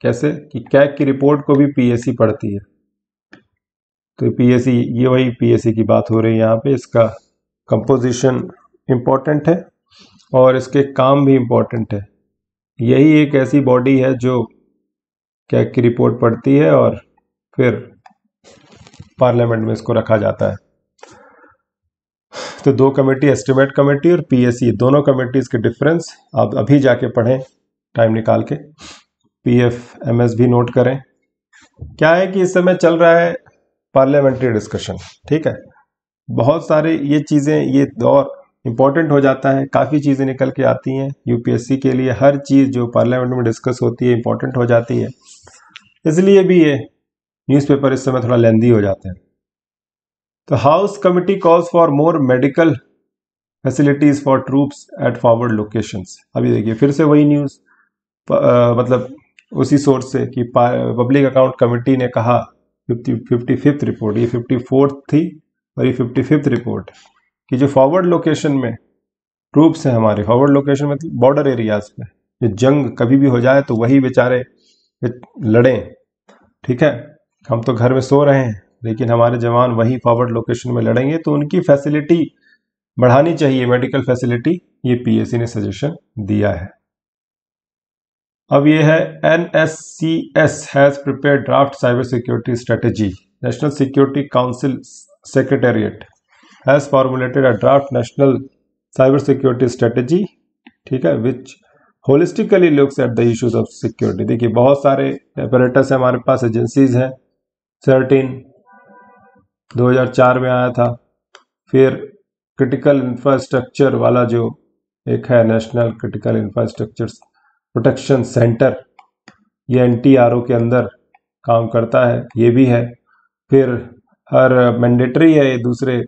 कैसे कि कैग की रिपोर्ट को भी PSC पढ़ती है। तो PSC, ये वही PSC की बात हो रही है यहाँ पे। इसका कंपोजिशन इम्पोर्टेंट है और इसके काम भी इम्पोर्टेंट है। यही एक ऐसी बॉडी है जो कैग की रिपोर्ट पढ़ती है और फिर पार्लियामेंट में इसको रखा जाता है। तो दो कमेटी, एस्टिमेट कमेटी और PSC, दोनों कमेटीज के डिफरेंस आप अभी जाके पढ़ें टाइम निकाल के। PFMS भी नोट करें। क्या है कि इस समय चल रहा है पार्लियामेंट्री डिस्कशन, ठीक है, बहुत सारे ये चीज़ें, ये दौर इम्पोर्टेंट हो जाता है, काफ़ी चीज़ें निकल के आती हैं UPSC के लिए। हर चीज़ जो पार्लियामेंट में डिस्कस होती है इम्पोर्टेंट हो जाती है, इसलिए भी ये न्यूज़पेपर इस समय थोड़ा लेंदी हो जाते हैं। तो house committee calls for more medical facilities for troops at forward locations. अभी देखिए फिर से वही न्यूज़, मतलब उसी सोर्स से कि पब्लिक अकाउंट कमेटी ने कहा 55th रिपोर्ट, ये 54th थी और ये 55th रिपोर्ट, कि जो फॉरवर्ड लोकेशन में ट्रूप्स हैं हमारे, फॉरवर्ड लोकेशन में बॉर्डर एरियाज पे, जो जंग कभी भी हो जाए तो वही बेचारे लड़ें, ठीक है, हम तो घर में सो रहे हैं, लेकिन हमारे जवान वहीं फॉरवर्ड लोकेशन में लड़ेंगे, तो उनकी फैसिलिटी बढ़ानी चाहिए, मेडिकल फैसिलिटी, ये पीएसी ने सजेशन दिया है। अब ये है NSCS has prepare draft cyber security strategy. National security council secretariat has formulated a draft national cyber security strategy, ठीक है, which holistically looks at the issues of security. देखिए बहुत सारे अपरेटस है हमारे पास, एजेंसीज हैं। CERT-In 2004 में आया था। फिर क्रिटिकल इंफ्रास्ट्रक्चर वाला जो एक है, national critical infrastructure protection centre, ये NTRO के अंदर काम करता है, ये भी है। फिर हर मैंडेटरी है, ये दूसरे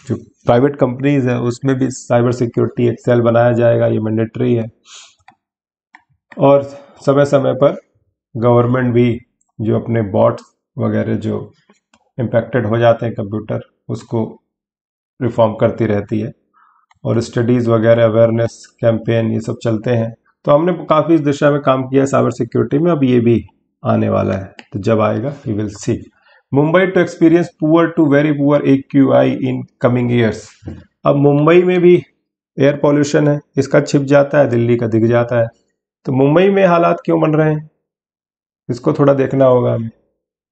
जो प्राइवेट कंपनीज है उसमें भी साइबर सिक्योरिटी एक सेल बनाया जाएगा, ये मैंडेटरी है। और समय समय पर गवर्नमेंट भी जो अपने बॉट्स वगैरह जो इम्पैक्टेड हो जाते हैं कंप्यूटर, उसको रिफॉर्म करती रहती है, और स्टडीज़ वगैरह, अवेयरनेस कैंपेन, ये सब चलते हैं। तो हमने काफ़ी इस दिशा में काम किया है साइबर सिक्योरिटी में, अब ये भी आने वाला है, तो जब आएगा we will see. Mumbai to experience poor to very poor AQI in coming years. अब मुंबई में भी एयर पॉल्यूशन है, इसका छिप जाता है, दिल्ली का दिख जाता है। तो मुंबई में हालात क्यों बन रहे हैं, इसको थोड़ा देखना होगा हमें,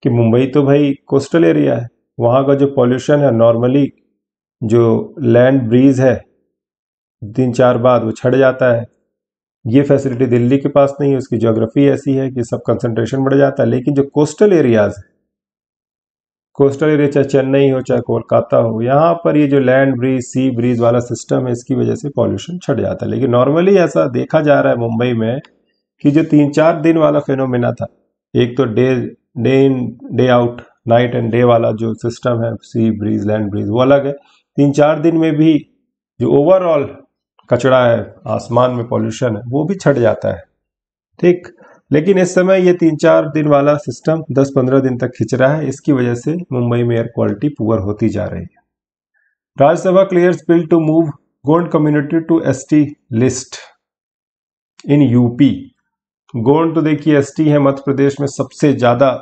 कि मुंबई तो भाई कोस्टल एरिया है, वहाँ का जो पॉल्यूशन है नॉर्मली जो लैंड ब्रीज है 3-4 बाद वो छट जाता है। ये फैसिलिटी दिल्ली के पास नहीं है, उसकी ज्योग्राफी ऐसी है कि सब कंसंट्रेशन बढ़ जाता है। लेकिन जो कोस्टल एरियाज है, कोस्टल एरिया चाहे चेन्नई हो चाहे कोलकाता हो, यहाँ पर ये जो लैंड ब्रीज सी ब्रीज वाला सिस्टम है, इसकी वजह से पॉल्यूशन छट जाता है। लेकिन नॉर्मली ऐसा देखा जा रहा है मुंबई में कि जो 3-4 दिन वाला फिनोमिना था, एक तो day in day out, night and day वाला जो सिस्टम है, सी ब्रीज लैंड ब्रीज, वो अलग है। 3-4 दिन में भी जो ओवरऑल कचरा है, आसमान में पॉल्यूशन है, वो भी छट जाता है, ठीक। लेकिन इस समय ये 3-4 दिन वाला सिस्टम 10-15 दिन तक खिंच रहा है, इसकी वजह से मुंबई में एयर क्वालिटी पुअर होती जा रही है। Rajya Sabha clears bill to move Gond community to ST list in UP. Gond तो देखिए ST है, मध्य प्रदेश में सबसे ज्यादा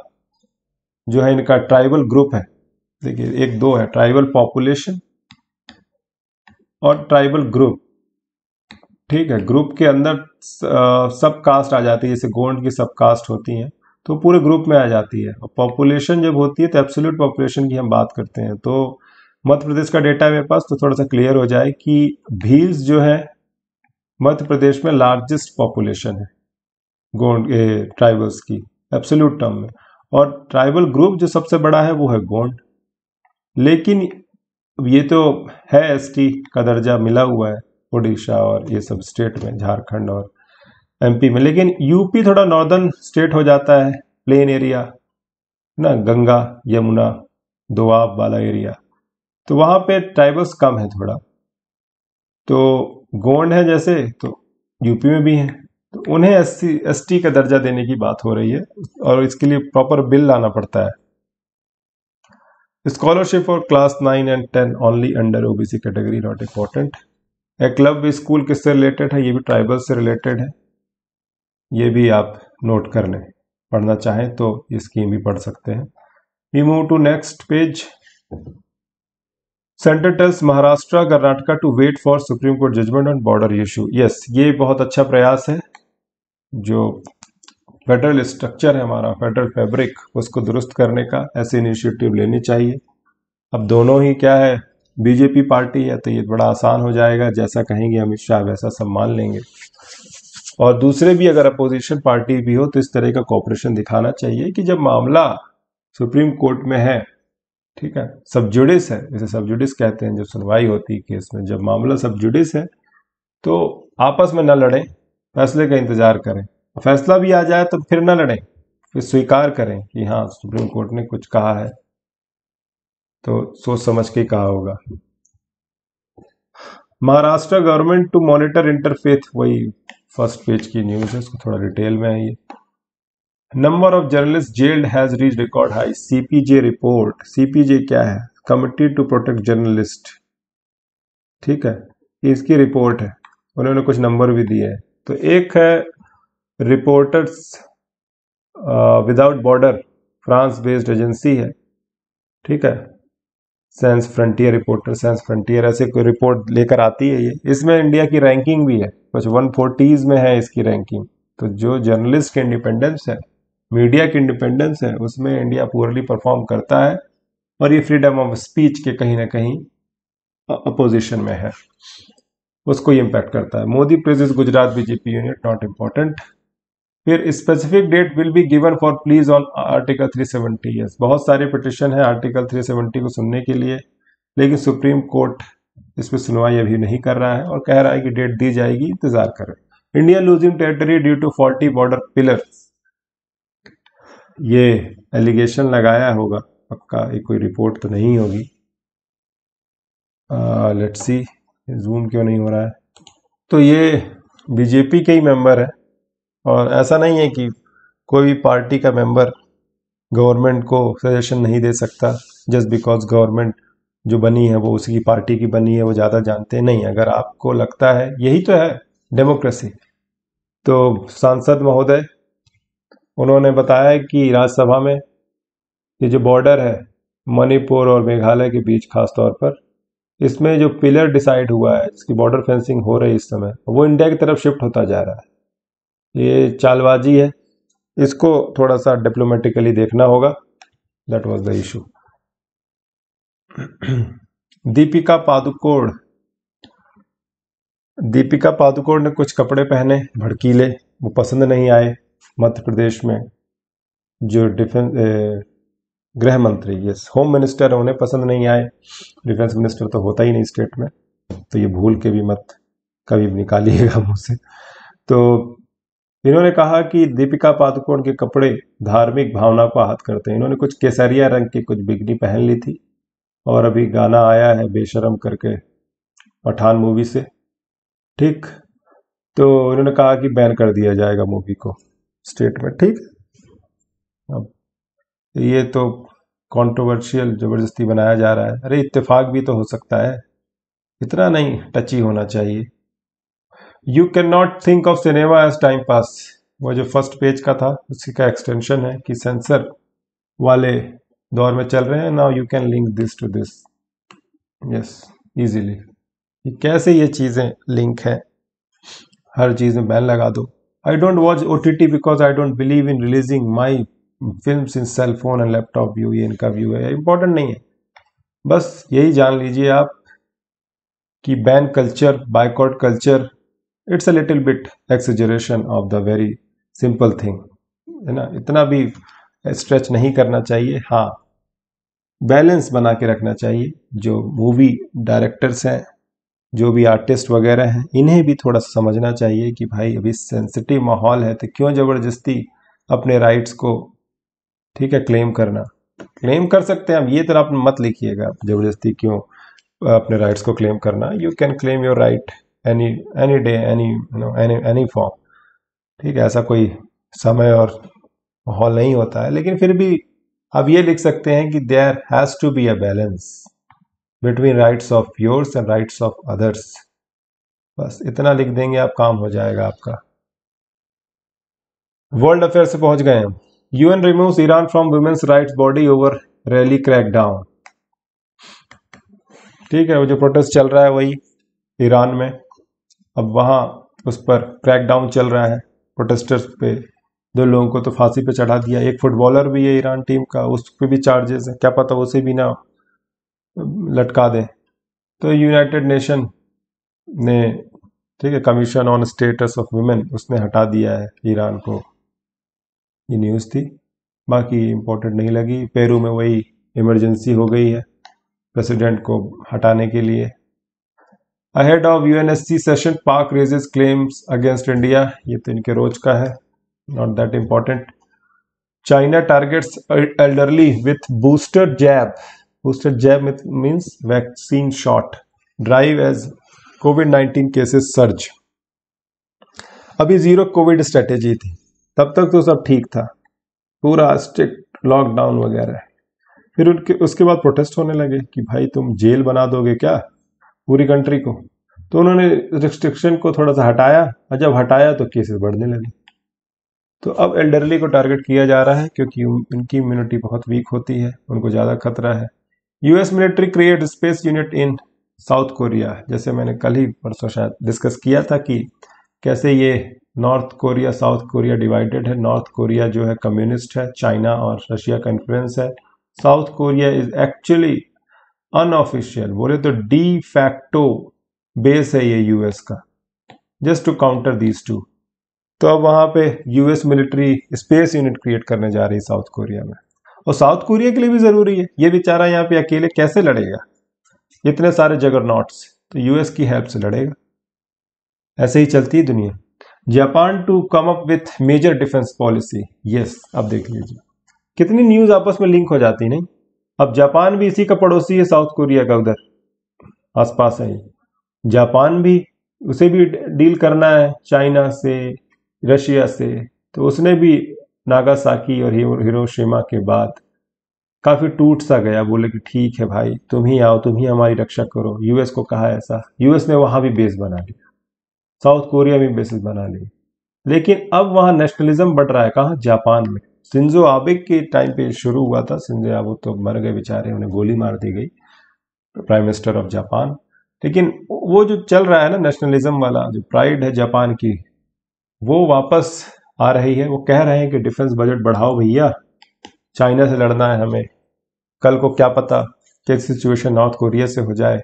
जो है इनका ट्राइबल ग्रुप है। देखिए 1-2 है, ट्राइबल पॉपुलेशन और ट्राइबल ग्रुप, ठीक है। ग्रुप के अंदर सब कास्ट आ जाती है, जैसे गोंड की सब कास्ट होती हैं, तो पूरे ग्रुप में आ जाती है। और पॉपुलेशन जब होती है तो एब्सोल्यूट पॉपुलेशन की हम बात करते हैं, तो मध्य प्रदेश का डेटा है मेरे पास, तो थोड़ा सा क्लियर हो जाए कि भील्स जो है मध्य प्रदेश में लार्जेस्ट पॉपुलेशन है गोंड ट्राइबल्स की एब्सोल्यूट टर्म में, और ट्राइबल ग्रुप जो सबसे बड़ा है वो है गोंड। लेकिन ये तो है ST का दर्जा मिला हुआ है उड़ीसा और ये सब स्टेट में, झारखंड और MP में, लेकिन यूपी थोड़ा नॉर्दर्न स्टेट हो जाता है, प्लेन एरिया ना, गंगा यमुना दोआब वाला एरिया, तो वहां पे ट्राइबल्स कम है थोड़ा। तो गोंड है जैसे, तो यूपी में भी है, तो उन्हें ST का दर्जा देने की बात हो रही है, और इसके लिए प्रॉपर बिल लाना पड़ता है। Scholarship for class 9 and 10 only under OBC category, not important. Eklavya school किससे रिलेटेड है, ये भी ट्राइबल से रिलेटेड है, ये भी आप नोट कर लें, पढ़ना चाहें तो ये स्कीम भी पढ़ सकते हैं। We move to next page. Centre tells Maharashtra Karnataka to wait for Supreme Court judgement on border issue. Yes, ये बहुत अच्छा प्रयास है, जो फेडरल स्ट्रक्चर है हमारा, फेडरल फैब्रिक, उसको दुरुस्त करने का ऐसे इनिशिएटिव लेनी चाहिए। अब दोनों ही क्या है, बीजेपी पार्टी है, तो ये बड़ा आसान हो जाएगा, जैसा कहेंगे अमित शाह वैसा सब मान लेंगे। और दूसरे भी अगर अपोजिशन पार्टी भी हो तो इस तरह का कोऑपरेशन दिखाना चाहिए कि जब मामला सुप्रीम कोर्ट में है, ठीक है, सब जुडिस है, जैसे सब जुडिस कहते हैं, जब सुनवाई होती है केस में, जब मामला सब जुडिस है तो आपस में न लड़ें, फैसले का इंतजार करें। फैसला भी आ जाए तो फिर न लड़ें, फिर स्वीकार करें कि हाँ सुप्रीम कोर्ट ने कुछ कहा है, तो सोच समझ के कहा होगा। Maharashtra government to monitor interfaith, वही फर्स्ट पेज की न्यूज है, इसको थोड़ा डिटेल में है ये। Number of journalist jailed has reach record high, CPJ report. CPJ क्या है, कमिटी टू प्रोटेक्ट जर्नलिस्ट, ठीक है, इसकी रिपोर्ट है, उन्होंने कुछ नंबर भी दिए हैं। तो एक है reporters without border France based agency है, ठीक है, science frontier reporter, science frontier ऐसे कोई रिपोर्ट लेकर आती है ये। इसमें इंडिया की रैंकिंग भी है, कुछ 140s में है इसकी रैंकिंग। तो जो जर्नलिस्ट के इंडिपेंडेंस है, मीडिया की इंडिपेंडेंस है, उसमें इंडिया पूरली परफॉर्म करता है, और ये फ्रीडम ऑफ स्पीच के कहीं ना कहीं अपोजिशन में है, उसको ये इम्पैक्ट करता है। Modi praises Gujarat BJP unit, not important. फिर specific date will be given for please on article 370। Yes, बहुत सारे पिटिशन है आर्टिकल 370 को सुनने के लिए, लेकिन सुप्रीम कोर्ट इस पर सुनवाई अभी नहीं कर रहा है और कह रहा है कि डेट दी जाएगी, इंतजार करें। India losing territory due to faulty border pillars, ये एलिगेशन लगाया होगा पक्का, ये कोई रिपोर्ट तो नहीं होगी। लेट्स सी, जूम क्यों नहीं हो रहा है। तो ये बीजेपी के ही मेंबर है, और ऐसा नहीं है कि कोई भी पार्टी का मेंबर गवर्नमेंट को सजेशन नहीं दे सकता जस्ट बिकॉज गवर्नमेंट जो बनी है वो उसी की पार्टी की बनी है, वो ज़्यादा जानते नहीं। अगर आपको लगता है, यही तो है डेमोक्रेसी। तो सांसद महोदय उन्होंने बताया कि राज्यसभा में ये जो बॉर्डर है मणिपुर और मेघालय के बीच, खास तौर पर इसमें जो पिलर डिसाइड हुआ है, इसकी बॉर्डर फेंसिंग हो रही है इस समय, वो इंडिया की तरफ शिफ्ट होता जा रहा है। ये चालबाजी है, इसको थोड़ा सा डिप्लोमेटिकली देखना होगा। That was the issue. Deepika Padukone, Deepika Padukone ने कुछ कपड़े पहने भड़कीले, वो पसंद नहीं आए मध्य प्रदेश में। जो डिफेंस गृह मंत्री, यस, होम मिनिस्टर है, उन्हें पसंद नहीं आए। डिफेंस मिनिस्टर तो होता ही नहीं स्टेट में, तो ये भूल के भी मत कभी निकालिएगा मुंह से। तो इन्होंने कहा कि दीपिका पादुकोण के कपड़े धार्मिक भावना को आहत करते हैं। इन्होंने कुछ केसरिया रंग की कुछ बिगनी पहन ली थी, और अभी गाना आया है बेशरम करके पठान मूवी से, ठीक। तो इन्होंने कहा कि बैन कर दिया जाएगा मूवी को स्टेट में, ठीक। अब ये तो कंट्रोवर्शियल जबरदस्ती बनाया जा रहा है। अरे इत्तेफाक भी तो हो सकता है, इतना नहीं टची होना चाहिए। You can not think of cinema as time pass, वो जो फर्स्ट पेज का था उसी का एक्सटेंशन है कि सेंसर वाले दौर में चल रहे हैं। Now you can link this to this, yes, easily. कैसे ये चीजें लिंक है, हर चीज में बैन लगा दो। I don't watch OTT because I don't believe in releasing my films in cell phone and laptop view. ये इनका व्यू है, इंपॉर्टेंट नहीं है। बस यही जान लीजिए आप कि ban culture, boycott culture, it's a little bit exaggeration of the very simple thing, है ना। इतना भी स्ट्रेच नहीं करना चाहिए। हाँ, बैलेंस बना के रखना चाहिए। जो मूवी डायरेक्टर्स हैं, जो भी आर्टिस्ट वगैरह हैं, इन्हें भी थोड़ा समझना चाहिए कि भाई अभी सेंसिटिव माहौल है, तो क्यों ज़बरदस्ती अपने राइट्स को, ठीक है, क्लेम करना। क्लेम कर सकते हैं आप, ये तरह आप मत लिखिएगा ज़बरदस्ती क्यों अपने राइट्स को क्लेम करना। You can claim your right any day, any form, ठीक है। ऐसा कोई समय और माहौल नहीं होता है, लेकिन फिर भी आप ये लिख सकते हैं कि there has to be a balance between rights of yours and rights of others. बस इतना लिख देंगे आप, काम हो जाएगा आपका। वर्ल्ड अफेयर से पहुंच गए हैं। UN removes Iran from women's rights body over rally crackdown, ठीक है। वो जो प्रोटेस्ट चल रहा है वही ईरान में, अब वहां उस पर क्रैकडाउन चल रहा है प्रोटेस्टर्स पे। 2 लोगों को तो फांसी पे चढ़ा दिया, एक फुटबॉलर भी है ईरान टीम का, उस पर भी चार्जेस है, क्या पता उसे भी ना लटका दें। तो यूनाइटेड नेशन ने, ठीक है, commission on status of women, उसने हटा दिया है ईरान को। ये न्यूज़ थी, बाकी इंपॉर्टेंट नहीं लगी। पेरू में वही इमरजेंसी हो गई है प्रेसिडेंट को हटाने के लिए। Ahead of UNSC session, Pak raises claims against India, ये तो इनके रोज का है, not that important. China targets elderly with booster jab, booster jab means vaccine shot, drive as COVID-19 cases surge. अभी जीरो कोविड स्ट्रेटेजी थी, तब तक तो सब ठीक था, पूरा स्ट्रिक्ट लॉकडाउन वगैरह। फिर उसके बाद प्रोटेस्ट होने लगे कि भाई तुम जेल बना दोगे क्या पूरी कंट्री को। तो उन्होंने रिस्ट्रिक्शन को थोड़ा सा हटाया, और जब हटाया तो केसेस बढ़ने लगे। तो अब एल्डरली को टारगेट किया जा रहा है क्योंकि उनकी इम्यूनिटी बहुत वीक होती है, उनको ज़्यादा खतरा है। US military create space unit in south Korea, जैसे मैंने कल ही परसों शायद डिस्कस किया था कि कैसे ये north Korea south Korea divided है। नॉर्थ कोरिया जो है कम्युनिस्ट है, चाइना और रशिया का इन्फ्लुएंस है। South Korea is actually unofficial, बोले तो डी फैक्टो बेस है ये यूएस का, just to counter these two. तो अब वहां पे US military space unit create करने जा रही है साउथ कोरिया में, और साउथ कोरिया के लिए भी जरूरी है। ये बेचारा यहाँ पे अकेले कैसे लड़ेगा, इतने सारे जगरनॉट्स, तो यूएस की हेल्प से लड़ेगा। ऐसे ही चलती है दुनिया। Japan to come up with major defence policy, yes. अब देख लीजिए कितनी न्यूज आपस में लिंक हो जाती नहीं। अब जापान भी इसी का पड़ोसी है साउथ कोरिया का, उधर आसपास है। जापान भी, उसे भी डील करना है चाइना से, रशिया से, तो उसने भी नागासाकी और हिरोशिमा के बाद काफी टूट सा गया, बोले कि ठीक है भाई तुम ही आओ, तुम ही हमारी रक्षा करो। यूएस को कहा ऐसा, यूएस ने वहां भी बेस बना लिया, साउथ कोरिया में बेसिस बना लिए। लेकिन अब वहां नेशनलिज्म बढ़ रहा है, कहाँ, जापान में। शिंजो आबे के टाइम पे शुरू हुआ था। शिंजो आबे तो मर गए बेचारे, उन्हें गोली मार दी गई, प्राइम मिनिस्टर ऑफ जापान। लेकिन वो जो चल रहा है ना नेशनलिज्म वाला, जो प्राइड है जापान की, वो वापस आ रही है। वो कह रहे हैं कि डिफेंस बजट बढ़ाओ भैया, चाइना से लड़ना है हमें, कल को क्या पता कि सिचुएशन नॉर्थ कोरिया से हो जाए,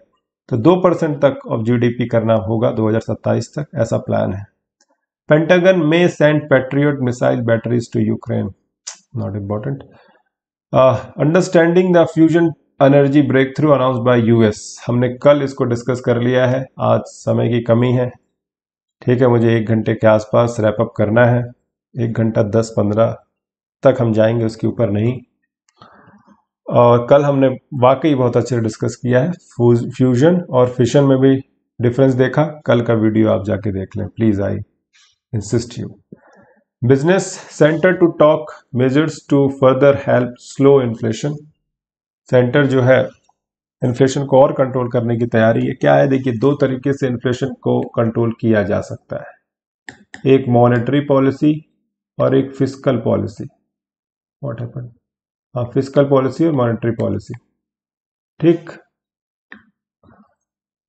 तो 2% तक ऑफ जीडीपी करना होगा 2027 तक, ऐसा प्लान है। पेंटागन में send Patriot missile batteries to Ukraine, not important. Understanding the fusion energy breakthrough announce by US, हमने कल इसको डिस्कस कर लिया है, आज समय की कमी है, ठीक है। मुझे 1 घंटे के आसपास रैप अप करना है, 1 घंटा 10-15 तक हम जाएंगे, उसके ऊपर नहीं। और कल हमने वाकई बहुत अच्छे से डिस्कस किया है, फ्यूजन और फिशन में भी डिफरेंस देखा। कल का वीडियो आप जाके देख लें please, I insist you. Business centre to talk measures to further help slow inflation, centre जो है इन्फ्लेशन को और कंट्रोल करने की तैयारी है। क्या है, देखिए 2 तरीके से इन्फ्लेशन को कंट्रोल किया जा सकता है, एक मॉनेटरी पॉलिसी और एक फिस्कल पॉलिसी। व्हाट हैपेंड, हाँ, फिस्कल पॉलिसी और मॉनेटरी पॉलिसी, ठीक।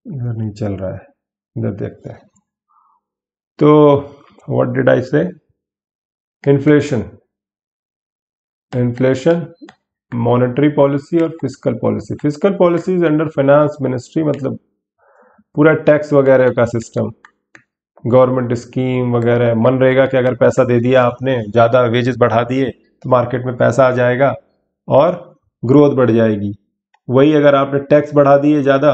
इधर नहीं चल रहा है, इधर देखते हैं। तो व्हाट डिड आई से, इन्फ्लेशन, मॉनेटरी पॉलिसी और fiscal policy. Fiscal policy is under finance ministry, मतलब पूरा टैक्स वगैरह का सिस्टम, गवर्नमेंट स्कीम वगैरह। मनरेगा के अगर पैसा दे दिया आपने, ज़्यादा वेजेस बढ़ा दिए, तो मार्केट में पैसा आ जाएगा और ग्रोथ बढ़ जाएगी। वही अगर आपने टैक्स बढ़ा दिए ज़्यादा,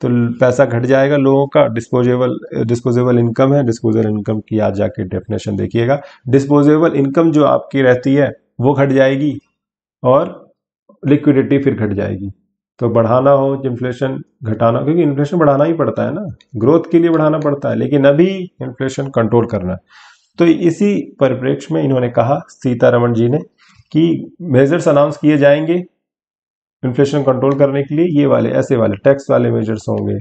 तो पैसा घट जाएगा लोगों का। डिस्पोजेबल इनकम है, डिस्पोजेबल इनकम की आज जाके डेफिनेशन देखिएगा। डिस्पोजेबल इनकम जो आपकी रहती है वो घट जाएगी और लिक्विडिटी फिर घट जाएगी। तो बढ़ाना हो इन्फ्लेशन, घटाना, क्योंकि इन्फ्लेशन बढ़ाना ही पड़ता है ना, ग्रोथ के लिए बढ़ाना पड़ता है, लेकिन अभी इन्फ्लेशन कंट्रोल करना है। तो इसी परिप्रेक्ष्य में इन्होंने कहा, सीतारमण जी ने, कि मेजर्स अनाउंस किए जाएंगे इन्फ्लेशन कंट्रोल करने के लिए। ये वाले, ऐसे वाले टैक्स वाले मेजर्स होंगे,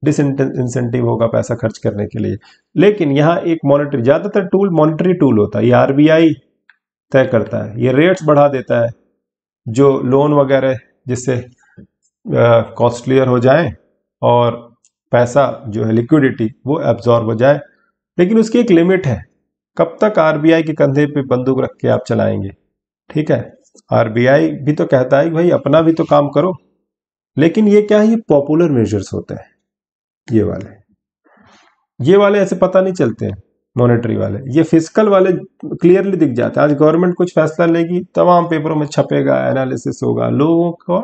डिसइंसेंटिव होगा पैसा खर्च करने के लिए। लेकिन यहाँ एक मॉनेटरी, ज्यादातर टूल मॉनेटरी टूल होता है, ये आरबीआई तय करता है। ये रेट्स बढ़ा देता है, जो लोन वगैरह, जिससे कॉस्टलियर हो जाए और पैसा जो है लिक्विडिटी वो एब्जॉर्ब हो जाए। लेकिन उसकी एक लिमिट है, कब तक आरबीआई के कंधे पे बंदूक रख के आप चलाएंगे, ठीक है। आरबीआई भी तो कहता है कि भाई अपना भी तो काम करो, लेकिन ये क्या है, ये पॉपुलर मेजर्स होते हैं। ये वाले ऐसे पता नहीं चलते हैं, मॉनेटरी वाले। ये फिस्कल वाले क्लियरली दिख जाता है। आज गवर्नमेंट कुछ फैसला लेगी, तमाम पेपरों में छपेगा, एनालिसिस होगा, लोगों को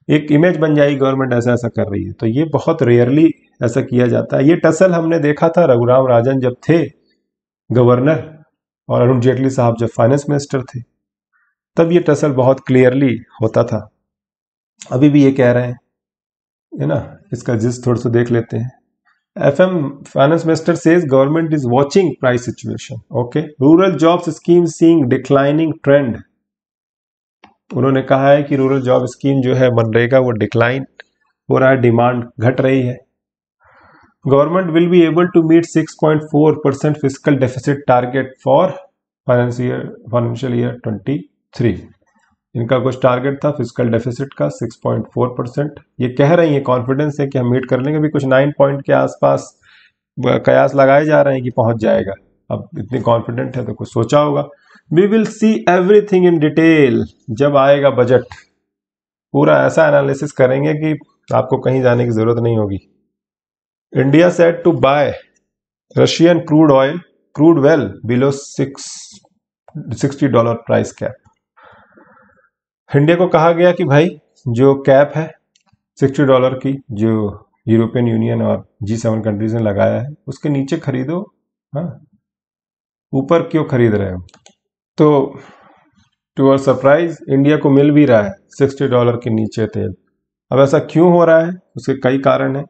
एक इमेज बन जाएगी गवर्नमेंट ऐसा ऐसा कर रही है। तो ये बहुत रेयरली ऐसा किया जाता है। ये टसल हमने देखा था रघुराम राजन जब थे गवर्नर और अरुण जेटली साहब जब फाइनेंस मिनिस्टर थे, तब ये टसल बहुत क्लियरली होता था। अभी भी ये कह रहे हैं, है ना। इसका जिस थोड़ा सा देख लेते हैं। FM finance minister says government is watching price situation, okay. Rural jobs scheme seeing declining trend, उन्होंने कहा है कि रूरल जॉब स्कीम जो है मनरेगा वो डिक्लाइन हो रहा है, डिमांड घट रही है। Government will be able to meet 6.4% fiscal deficit target for financial year 23। इनका कुछ टारगेट था फिजिकल डेफिसिट का 6.4%। ये कह रही है, कॉन्फिडेंस है कि हम मीट कर लेंगे। अभी कुछ 9 पॉइंट के आसपास कयास लगाए जा रहे हैं कि पहुंच जाएगा। अब इतनी कॉन्फिडेंट है तो कुछ सोचा होगा। We will see everything in detail जब आएगा बजट। पूरा ऐसा एनालिसिस करेंगे कि आपको कहीं जाने की जरूरत नहीं होगी। India set to buy Russian crude well below $60 price cap. India को कहा गया कि भाई जो कैप है $60 की, जो यूरोपियन यूनियन और G7 कंट्रीज ने लगाया है, उसके नीचे खरीदो। हाँ, ऊपर क्यों खरीद रहे हो? तो टू आवर सरप्राइज इंडिया को मिल भी रहा है $60 के नीचे तेल। अब ऐसा क्यों हो रहा है? उसके कई कारण हैं,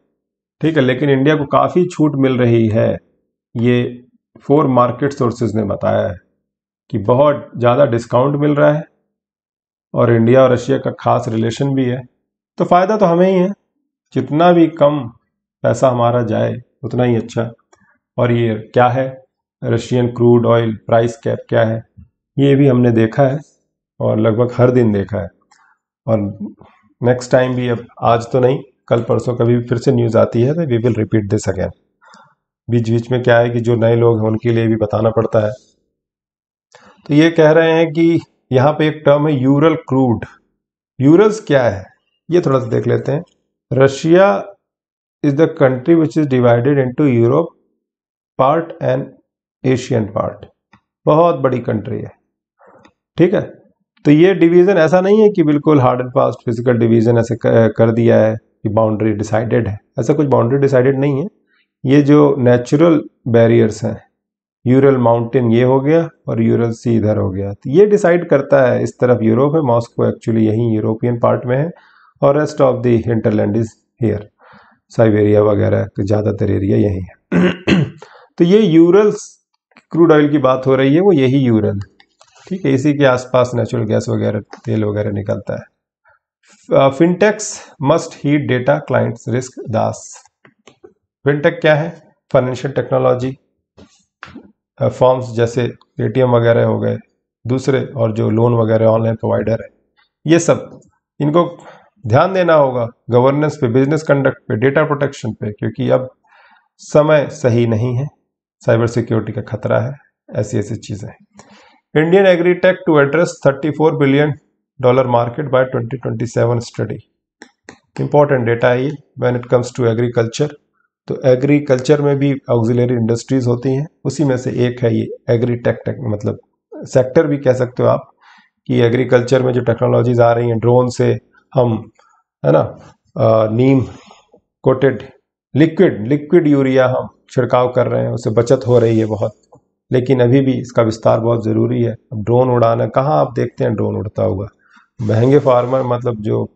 ठीक है, लेकिन इंडिया को काफ़ी छूट मिल रही है। ये 4 मार्केट सोर्सेज ने बताया है कि बहुत ज़्यादा डिस्काउंट मिल रहा है और इंडिया और रशिया का खास रिलेशन भी है, तो फ़ायदा तो हमें ही है। जितना भी कम पैसा हमारा जाए उतना ही अच्छा। और ये क्या है, Russian crude oil price cap क्या है, ये भी हमने देखा है और लगभग हर दिन देखा है। और नेक्स्ट टाइम भी, अब आज तो नहीं, कल परसों कभी भी फिर से न्यूज़ आती है तो we will repeat this again. बीच बीच में क्या है कि जो नए लोग हैं उनके लिए भी बताना पड़ता है। तो ये कह रहे हैं कि यहाँ पे एक टर्म है यूरल क्रूड। यूरल्स क्या है ये थोड़ा सा देख लेते हैं। Russia is the country which is divided into Europe part and Asian part. बहुत बड़ी कंट्री है, ठीक है। तो ये डिवीजन ऐसा नहीं है कि बिल्कुल hard and fast physical division ऐसे कर दिया है कि बाउंड्री डिसाइडेड है। ऐसा कुछ बाउंड्री डिसाइडेड नहीं है। ये जो नेचुरल बैरियर्स हैं, यूरल माउंटेन ये हो गया और यूरल सी इधर हो गया, तो ये डिसाइड करता है। इस तरफ यूरोप है, मॉस्को एक्चुअली यही यूरोपियन पार्ट में है और rest of the hinterland is here, Siberia वगैरह का ज़्यादातर एरिया यही है। तो ये यूरल्स क्रूड ऑयल की बात हो रही है, वो यही यूरल, ठीक है, इसी के आसपास नेचुरल गैस वगैरह तेल वगैरह निकलता है। Fintechs must heed data clients risk Das. Fintech क्या है? फाइनेंशियल टेक्नोलॉजी फॉर्म्स जैसे पेटीएम वगैरह हो गए, दूसरे और जो लोन वगैरह ऑनलाइन प्रोवाइडर है, ये सब इनको ध्यान देना होगा गवर्नेंस पे, बिजनेस कंडक्ट पे, डेटा प्रोटेक्शन पे, क्योंकि अब समय सही नहीं है, साइबर सिक्योरिटी का खतरा है, ऐसी ऐसी चीज़ें। Indian agritech to address $34 billion market by 2027 study. Important data है ये when it comes to agriculture. तो एग्रीकल्चर में भी ऑक्सिलरी इंडस्ट्रीज होती हैं, उसी में से एक है ये एग्रीटेक, मतलब सेक्टर भी कह सकते हो आप, कि एग्रीकल्चर में जो टेक्नोलॉजीज आ रही हैं, ड्रोन से हम, है ना, नीम कोटेड लिक्विड यूरिया हम छिड़काव कर रहे हैं, उससे बचत हो रही है बहुत। लेकिन अभी भी इसका विस्तार बहुत ज़रूरी है। अब ड्रोन उड़ाना, कहाँ आप देखते हैं ड्रोन उड़ता हुआ? महंगे फार्मर, मतलब जो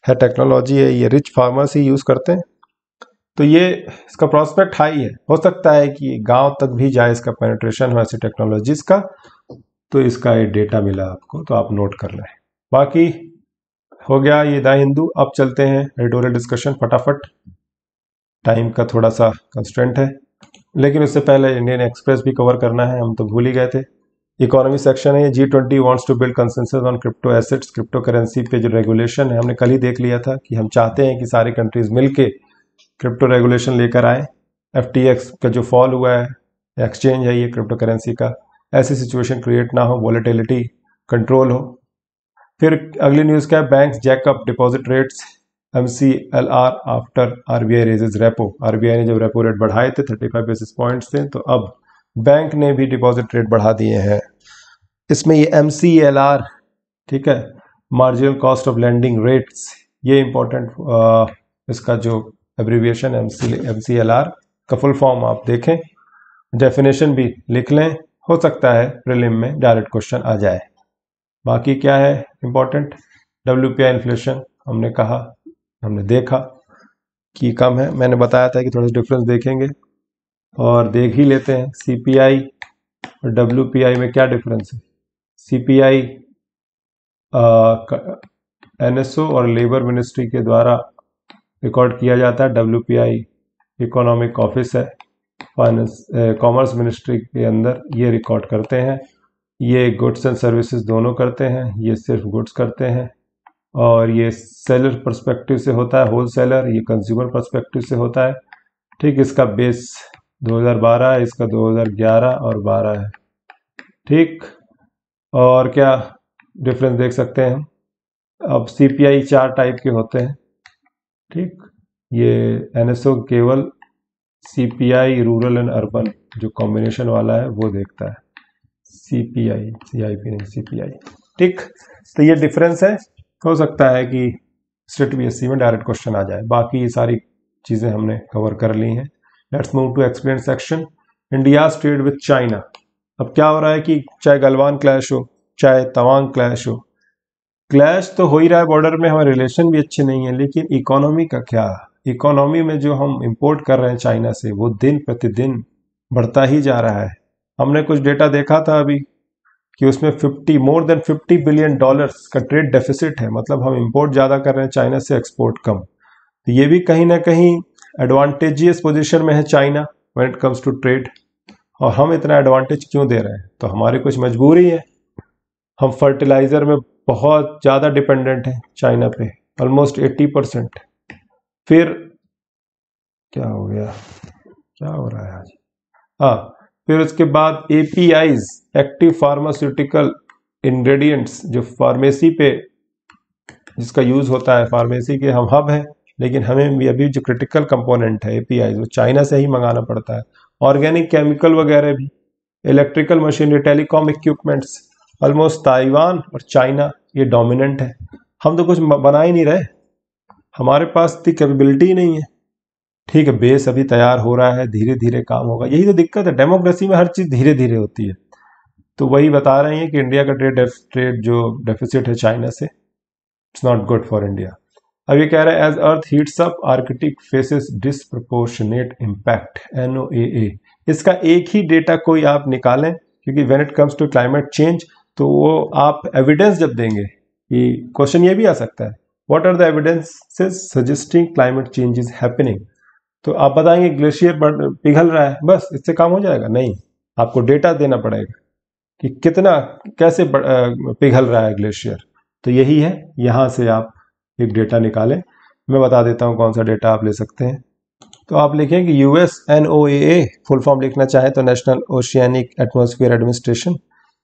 है टेक्नोलॉजी है, ये रिच फार्मर्स ही यूज़ करते हैं। तो ये इसका प्रोस्पेक्ट हाई है। हो सकता है कि गांव तक भी जाए, इसका पेनिट्रेशन हो ऐसी टेक्नोलॉजीज का। तो इसका ये डेटा मिला आपको, तो आप नोट कर लें। बाकी हो गया ये द हिंदू। अब चलते हैं एडिटोरियल डिस्कशन फटाफट, टाइम का थोड़ा सा कंस्ट्रेंट है। लेकिन उससे पहले इंडियन एक्सप्रेस भी कवर करना है, हम तो भूल ही गए थे। इकोनॉमी सेक्शन है, G20 wants to build consensus on crypto assets. Crypto currency पे जो रेगुलेशन है, हमने कल ही देख लिया था कि हम चाहते हैं कि सारी कंट्रीज मिलके क्रिप्टो रेगुलेशन लेकर आए। FTX का जो फॉल हुआ है, एक्सचेंज है ये क्रिप्टो करेंसी का, ऐसी सिचुएशन क्रिएट ना हो, वॉलेटिलिटी कंट्रोल हो। फिर अगली न्यूज़ क्या है? Banks jack up deposit rates MCLR after RBI raises repo. RBI ने जब रेपो रेट बढ़ाए थे 35 बेसिस पॉइंट्स थे, तो अब बैंक ने भी डिपॉजिट रेट बढ़ा दिए हैं। इसमें ये MCLR, ठीक है, marginal cost of lending rates, ये इंपॉर्टेंट, इसका जो एब्रीविएशन MCLR का फुल फॉर्म आप देखें, डेफिनेशन भी लिख लें, हो सकता है प्रीलिम में डायरेक्ट क्वेश्चन आ जाए। बाकी क्या है इंपॉर्टेंट? WPI इन्फ्लेशन हमने देखा कि कम है। मैंने बताया था कि थोड़ा सा डिफरेंस देखेंगे और देख ही लेते हैं। CPI और WPI में क्या डिफरेंस है? CPI NSO और लेबर मिनिस्ट्री के द्वारा रिकॉर्ड किया जाता है। WPI इकोनॉमिक ऑफिस है, फाइनेंस कॉमर्स मिनिस्ट्री के अंदर ये रिकॉर्ड करते हैं। ये गुड्स एंड सर्विसेज दोनों करते हैं, ये सिर्फ गुड्स करते हैं। और ये सेलर पर्सपेक्टिव से होता है, होल सेलर, ये कंज्यूमर पर्सपेक्टिव से होता है। ठीक, इसका बेस 2012 है, इसका 2011 और 12 है। ठीक, और क्या डिफरेंस देख सकते हैं। अब सीपीआई 4 टाइप के होते हैं। ठीक, ये एनएसओ केवल सीपीआई रूरल एंड अर्बन जो कॉम्बिनेशन वाला है वो देखता है, सीपीआई, सीआईपी नहीं, सीपीआई। ठीक, तो ये डिफरेंस है। हो सकता है कि स्टेट बीएससी में डायरेक्ट क्वेश्चन आ जाए। बाकी ये सारी चीज़ें हमने कवर कर ली हैं। Let's move to explain section. India trade with China. अब क्या हो रहा है कि चाहे गलवान क्लैश हो, चाहे तवांग क्लैश हो, क्लैश तो हो ही रहा है बॉर्डर में, हमारे रिलेशन भी अच्छे नहीं है, लेकिन इकोनॉमी का क्या। इकोनॉमी में जो हम इंपोर्ट कर रहे हैं चाइना से वो दिन प्रतिदिन बढ़ता ही जा रहा है। हमने कुछ डेटा देखा था अभी कि उसमें मोर देन 50 बिलियन डॉलर्स का ट्रेड डेफिसिट है। मतलब हम इंपोर्ट ज़्यादा कर रहे हैं चाइना से, एक्सपोर्ट कम। तो ये भी कहीं ना कहीं एडवांटेजियस पोजीशन में है China when it comes to trade. और हम इतना एडवांटेज क्यों दे रहे हैं, तो हमारी कुछ मजबूरी है। हम फर्टिलाइज़र में बहुत ज़्यादा डिपेंडेंट हैं चाइना पे, ऑलमोस्ट 80%। फिर क्या हो गया, क्या हो रहा है आज, हाँ, फिर उसके बाद एपीआईज, एक्टिव फार्मास्यूटिकल इंग्रेडिएंट्स, जो फार्मेसी पे जिसका यूज़ होता है, फार्मेसी के हम हब हैं, लेकिन हमें भी अभी जो क्रिटिकल कंपोनेंट है एपीआईज वो चाइना से ही मंगाना पड़ता है। ऑर्गेनिक केमिकल वगैरह भी, electrical machinery, telecom equipments, almost Taiwan और चाइना ये डोमिनेंट है। हम तो कुछ बना ही नहीं रहे, हमारे पास इतनी कैपेबिलिटी ही नहीं है। ठीक है, बेस अभी तैयार हो रहा है, धीरे धीरे काम होगा। यही तो दिक्कत है, डेमोक्रेसी में हर चीज़ धीरे धीरे होती है। तो वही बता रहे हैं कि इंडिया का ट्रेड जो डेफिसिट है चाइना से, it's not good for India. अब ये कह रहा है as earth heats up Arctic faces disproportionate impact, NOAA। इसका एक ही डेटा कोई आप निकालें, क्योंकि when it comes to climate change तो वो आप एविडेंस जब देंगे, कि क्वेश्चन ये भी आ सकता है, what are the evidences suggesting climate change is happening. तो आप बताएंगे ग्लेशियर पिघल रहा है, बस इससे काम हो जाएगा? नहीं, आपको डेटा देना पड़ेगा कि कितना, कैसे पिघल रहा है ग्लेशियर। तो यही है, यहाँ से आप एक डेटा निकालें। मैं बता देता हूँ कौन सा डेटा आप ले सकते हैं। तो आप लिखें कि USNOAA, फुल फॉर्म लिखना चाहें तो national oceanic atmosphere administration,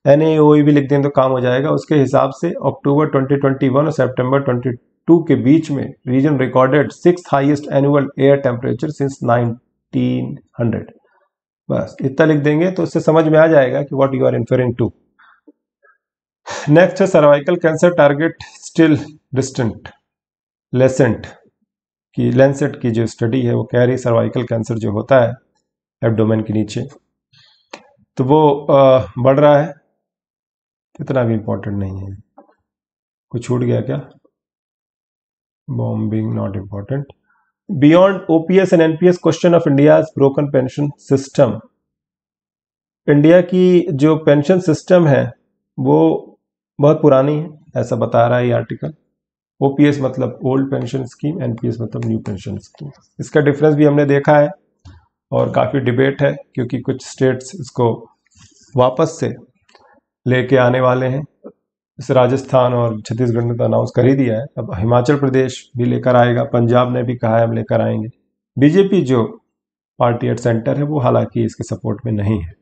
NAOE भी लिख दें तो काम हो जाएगा। उसके हिसाब से अक्टूबर 2021 और सितंबर 22 के बीच में region recorded 6th highest annual air temperature since 1900। बस इतना लिख देंगे तो उससे समझ में आ जाएगा कि what you are inferring to. Next है cervical cancer target still distant. Lancet की, लेंसेट की जो स्टडी है वो कह रही सर्वाइकल कैंसर जो होता है एब्डोमेन के नीचे, तो वो बढ़ रहा है। इतना भी इंपॉर्टेंट नहीं है। कुछ छूट गया क्या? Bombing not important. Beyond OPS and NPS, question of India's broken pension system. India की जो पेंशन सिस्टम है वो बहुत पुरानी है, ऐसा बता रहा है ये आर्टिकल। OPS मतलब ओल्ड पेंशन स्कीम, NPS मतलब न्यू पेंशन स्कीम। इसका डिफरेंस भी हमने देखा है और काफ़ी डिबेट है, क्योंकि कुछ स्टेट्स इसको वापस से लेके आने वाले हैं। जैसे राजस्थान और छत्तीसगढ़ ने तो अनाउंस कर ही दिया है, अब हिमाचल प्रदेश भी लेकर आएगा, पंजाब ने भी कहा है हम लेकर आएंगे। बीजेपी जो पार्टी एट सेंटर है वो हालांकि इसके सपोर्ट में नहीं है,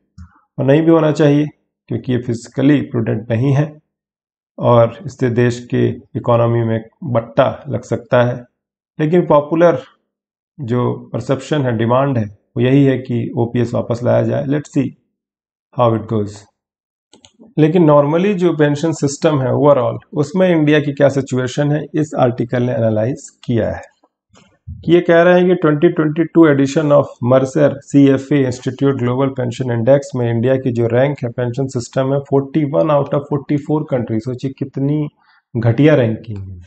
और नहीं भी होना चाहिए, क्योंकि ये फिजिकली प्रूडेंट नहीं है और इससे देश के इकोनॉमी में बट्टा लग सकता है। लेकिन पॉपुलर जो परसेप्शन है, डिमांड है, वो यही है कि OPS वापस लाया जाए। Let's see how it goes. लेकिन नॉर्मली जो पेंशन सिस्टम है ओवरऑल, उसमें इंडिया की क्या सिचुएशन है, इस आर्टिकल ने एनालाइज किया है। कि ये कह रहे हैं कि 2022 edition of Mercer CFA institute global pension index में इंडिया की जो रैंक है पेंशन सिस्टम में 41 आउट ऑफ 44 कंट्री, सोचिए कितनी घटिया रैंकिंग है,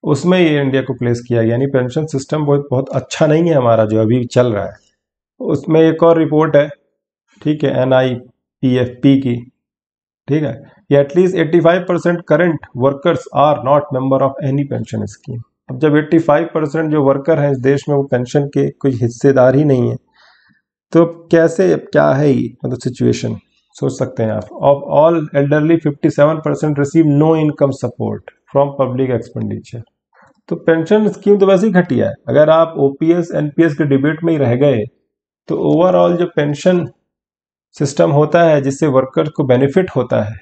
उसमें ये इंडिया को प्लेस किया गया। यानी पेंशन सिस्टम बहुत अच्छा नहीं है हमारा जो अभी चल रहा है। उसमें एक और रिपोर्ट है, ठीक है, NIPFP की, ठीक है, ये at least 85% current workers are not member of any pension scheme. अब जब 85% जो वर्कर हैं इस देश में वो पेंशन के कोई हिस्सेदार ही नहीं है, तो कैसे, क्या है ये मतलब सिचुएशन। सोच सकते हैं आप। Of all elderly 57% receive no income support from public expenditure. तो पेंशन स्कीम तो वैसे ही घटिया है। अगर आप ओपीएस एनपीएस के डिबेट में ही रह गए तो ओवरऑल जो पेंशन सिस्टम होता है जिससे वर्कर को बेनिफिट होता है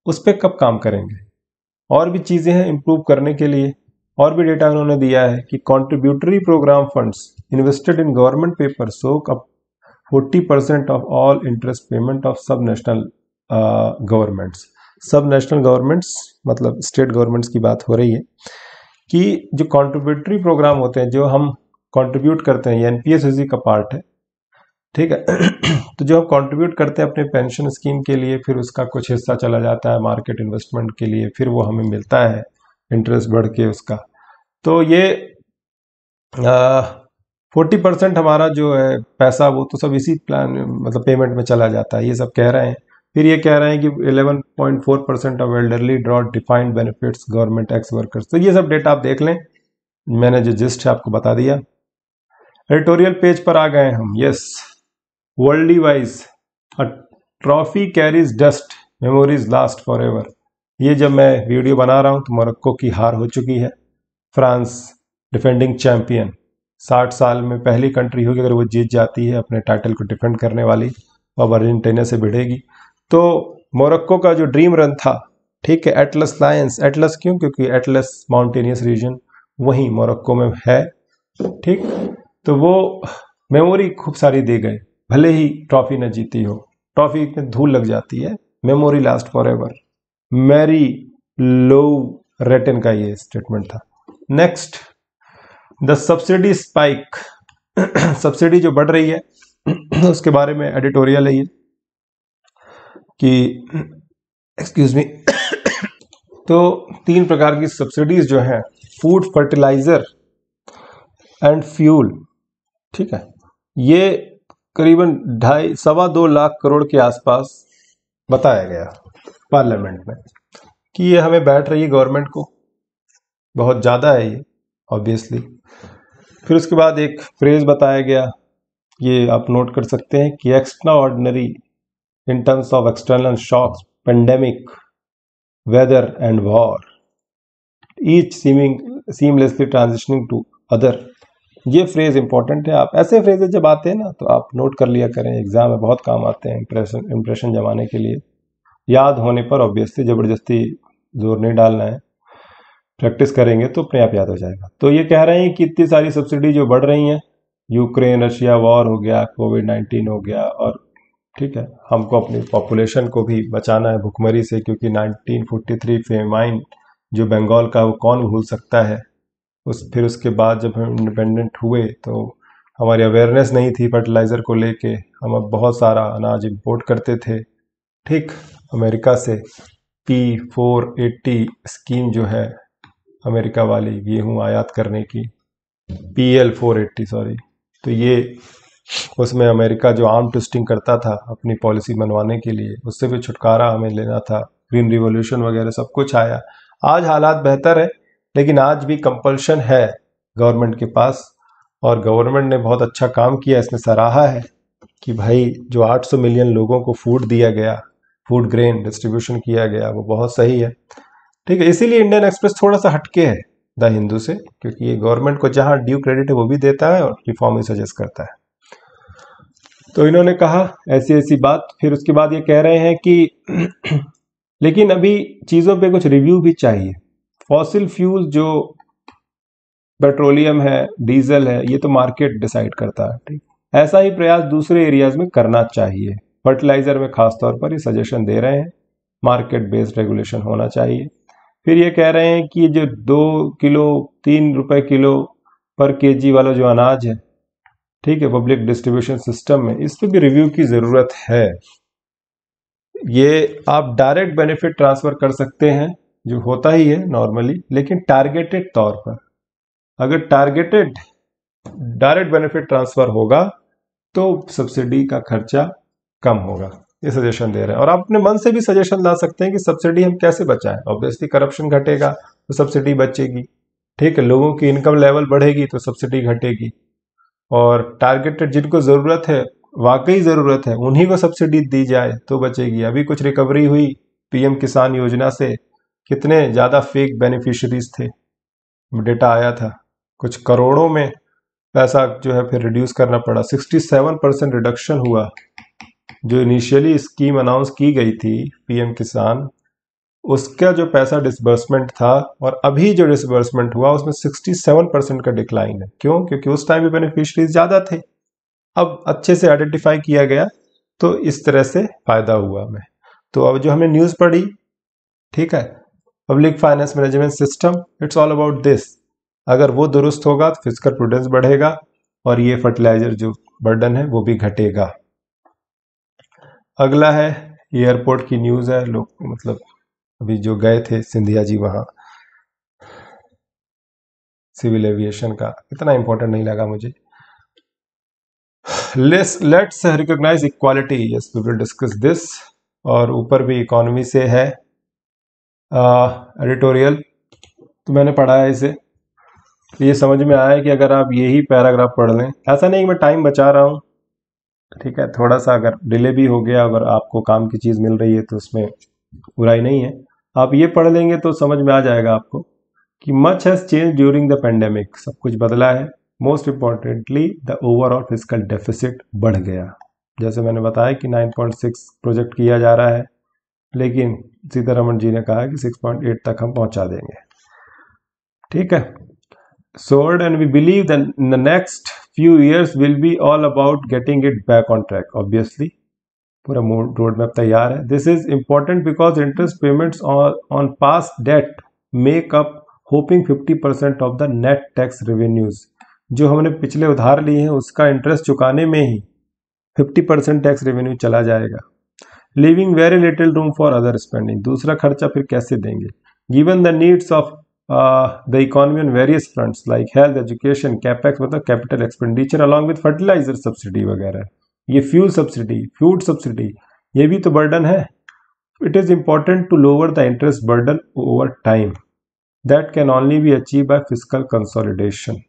उस पर कब काम करेंगे। और भी चीज़ें हैं इम्प्रूव करने के लिए। और भी डेटा उन्होंने दिया है कि contributory program funds invested in government paper soak up 40% of all interest payment of sub national governments. Sub national governments मतलब स्टेट गवर्नमेंट्स की बात हो रही है कि जो कॉन्ट्रीब्यूटरी प्रोग्राम होते हैं, जो हम कंट्रीब्यूट करते हैं, ये एनपीएस इसी का पार्ट है, ठीक है। तो जो हम कंट्रीब्यूट करते हैं अपने पेंशन स्कीम के लिए, फिर उसका कुछ हिस्सा चला जाता है मार्केट इन्वेस्टमेंट के लिए, फिर वो हमें मिलता है इंटरेस्ट बढ़ के उसका। तो ये 40% हमारा जो है पैसा वो तो सब इसी प्लान मतलब पेमेंट में चला जाता है, ये सब कह रहे हैं। फिर ये कह रहे हैं कि 11.4% of elderly draw defined benefits government ex workers. तो ये सब डेटा आप देख लें, मैंने जो जिस्ट है आपको बता दिया। एडिटोरियल पेज पर आ गए हम। Yes, worldly wise a trophy carries dust, memories last for ever. ये जब मैं वीडियो बना रहा हूँ तो मोरक्को की हार हो चुकी है। फ्रांस डिफेंडिंग चैंपियन, 60 साल में पहली कंट्री होगी अगर वो जीत जाती है अपने टाइटल को डिफेंड करने वाली, और अर्जेंटीना से भिड़ेगी। तो मोरक्को का जो ड्रीम रन था, ठीक है, एटलस लायंस, एटलस क्यों, क्योंकि एटलस माउंटेनियस रीजन वहीं मोरक्को में है, ठीक। तो वो मेमोरी खूब सारी दे गए, भले ही ट्रॉफी न जीती हो, ट्रॉफी में धूल लग जाती है, memory last forever. Mary Lou Retton का ये स्टेटमेंट था। Next, the subsidy spike, subsidy जो बढ़ रही है उसके बारे में एडिटोरियल है ये कि एक्सक्यूज मी। तो 3 प्रकार की सब्सिडीज जो हैं, फूड, फर्टिलाइजर एंड फ्यूल, ठीक है, ये करीबन 2.5 लाख करोड़ के आसपास बताया गया पार्लियामेंट में कि ये हमें बैठ रही है गवर्नमेंट को, बहुत ज़्यादा है ये ऑब्वियसली। फिर उसके बाद एक फ्रेज बताया गया, ये आप नोट कर सकते हैं कि extraordinary in terms of external shocks, pandemic, weather and war, each seamlessly transitioning to other. ये फ्रेज इंपॉर्टेंट है। आप ऐसे फ्रेजेस जब आते हैं ना तो आप नोट कर लिया करें, एग्जाम में बहुत काम आते हैं इंप्रेशन जमाने के लिए। याद होने पर ऑब्वियसली ज़बरदस्ती जोर नहीं डालना है, प्रैक्टिस करेंगे तो अपने आप याद हो जाएगा। तो ये कह रहे हैं कि इतनी सारी सब्सिडी जो बढ़ रही हैं, यूक्रेन रशिया वॉर हो गया, कोविड-19 हो गया, और ठीक है, हमको अपनी पॉपुलेशन को भी बचाना है भुखमरी से, क्योंकि 1943 फेमाइन जो बंगाल का, वो कौन भूल सकता है। फिर उसके बाद जब हम इंडिपेंडेंट हुए तो हमारी अवेयरनेस नहीं थी फर्टिलाइज़र को लेके, हम अब बहुत सारा अनाज इंपोर्ट करते थे, ठीक, अमेरिका से। P480 स्कीम जो है अमेरिका वाली गेहूं आयात करने की, PL480 सॉरी, तो ये उसमें अमेरिका जो आर्म ट्विस्टिंग करता था अपनी पॉलिसी बनवाने के लिए, उससे भी छुटकारा हमें लेना था। ग्रीन रिवॉल्यूशन वगैरह सब कुछ आया। आज हालात बेहतर है, लेकिन आज भी कंपल्शन है गवर्नमेंट के पास, और गवर्नमेंट ने बहुत अच्छा काम किया, इसमें सराहा है कि भाई जो 800 मिलियन लोगों को फूड दिया गया, फूड ग्रेन डिस्ट्रीब्यूशन किया गया, वो बहुत सही है, ठीक है। इसीलिए इंडियन एक्सप्रेस थोड़ा सा हटके है द हिंदू से, क्योंकि ये गवर्नमेंट को जहां ड्यू क्रेडिट है वो भी देता है और रिफॉर्म ही सजेस्ट करता है। तो इन्होंने कहा ऐसी ऐसी बात। फिर उसके बाद ये कह रहे हैं कि लेकिन अभी चीज़ों पे कुछ रिव्यू भी चाहिए। फॉसिल फ्यूल जो पेट्रोलियम है, डीजल है, ये तो मार्केट डिसाइड करता है, ठीक। ऐसा ही प्रयास दूसरे एरियाज में करना चाहिए। फर्टिलाइजर में खास तौर पर ये सजेशन दे रहे हैं, मार्केट बेस्ड रेगुलेशन होना चाहिए। फिर ये कह रहे हैं कि जो 2 किलो 3 रुपए किलो पर केजी वाला जो अनाज है, ठीक है, पब्लिक डिस्ट्रीब्यूशन सिस्टम में, इस पर भी रिव्यू की ज़रूरत है। ये आप डायरेक्ट बेनिफिट ट्रांसफ़र कर सकते हैं, जो होता ही है नॉर्मली, लेकिन टारगेटेड तौर पर। अगर टारगेटेड डायरेक्ट बेनिफिट ट्रांसफ़र होगा तो सब्सिडी का खर्चा कम होगा, ये सजेशन दे रहे हैं। और आप अपने मन से भी सजेशन ला सकते हैं कि सब्सिडी हम कैसे बचाएं। ऑब्वियसली करप्शन घटेगा तो सब्सिडी बचेगी, ठीक है, लोगों की इनकम लेवल बढ़ेगी तो सब्सिडी घटेगी, और टारगेटेड जिनको ज़रूरत है वाकई ज़रूरत है उन्हीं को सब्सिडी दी जाए तो बचेगी। अभी कुछ रिकवरी हुई पीएम किसान योजना से, कितने ज़्यादा फेक बेनिफिशरीज थे, डेटा आया था, कुछ करोड़ों में पैसा जो है फिर रिड्यूस करना पड़ा। 67% रिडक्शन हुआ। जो इनिशियली स्कीम अनाउंस की गई थी पीएम किसान, उसका जो पैसा डिसबर्समेंट था और अभी जो डिसबर्समेंट हुआ उसमें 67% का डिक्लाइन है। क्यों? क्योंकि उस टाइम पे बेनिफिशरीज ज़्यादा थे, अब अच्छे से आइडेंटिफाई किया गया तो इस तरह से फायदा हुआ हमें। तो अब जो हमने न्यूज़ पढ़ी, ठीक है, public finance management system, it's all about this. अगर वो दुरुस्त होगा तो फिजिकल प्रूडेंस बढ़ेगा और ये फर्टिलाइजर जो बर्डन है वो भी घटेगा। अगला है एयरपोर्ट की न्यूज़ है। लोग मतलब अभी जो गए थे सिंधिया जी वहाँ, सिविल एविएशन का, इतना इंपॉर्टेंट नहीं लगा मुझे। Let's recognise equality, yes we will discuss this. और ऊपर भी इकोनॉमी से है एडिटोरियल, तो मैंने पढ़ा है इसे, तो ये समझ में आया कि अगर आप यही पैराग्राफ पढ़ लें, ऐसा नहीं कि मैं टाइम बचा रहा हूँ, ठीक है, थोड़ा सा अगर डिले भी हो गया, अगर आपको काम की चीज़ मिल रही है तो उसमें बुराई नहीं है, आप ये पढ़ लेंगे तो समझ में आ जाएगा आपको कि much has change during the pandemic, सब कुछ बदला है। Most importantly the overall physical deficit बढ़ गया। जैसे मैंने बताया कि 9.6 प्रोजेक्ट किया जा रहा है, लेकिन सीतारमण जी ने कहा कि 6.8 तक हम पहुंचा देंगे, ठीक है। Sword and we believe that the next few years will be all about getting it back on track, obviously पूरा रोड मैप तैयार है। This is important because interest payments on past debt make up hoping 50% of the net tax revenues। जो हमने पिछले उधार लिए हैं उसका इंटरेस्ट चुकाने में ही 50% टैक्स रेवेन्यू चला जाएगा। Living very little room for other spending, दूसरा खर्चा फिर कैसे देंगे। Given the needs of the economy on various fronts like health, education, capex मतलब capital expenditure along with fertiliser subsidy वगैरह, ये फ्यूल सब्सिडी, फूड सब्सिडी, ये भी तो बर्डन है। It is important to lower the interest burden over time, that can only be achieve by physical consolidation.